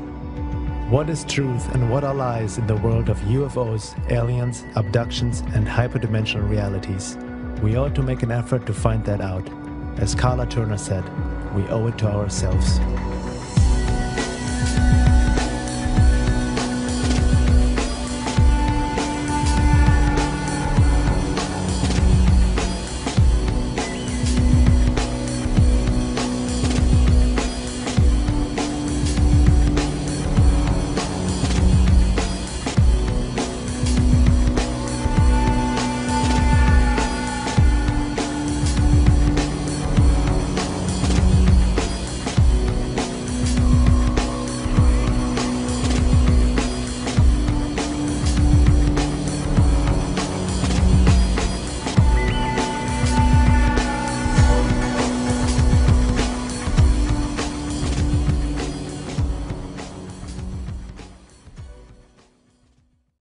What is truth and what are lies in the world of UFOs, aliens, abductions, and hyperdimensional realities? We ought to make an effort to find that out. As Carla Turner said, we owe it to ourselves.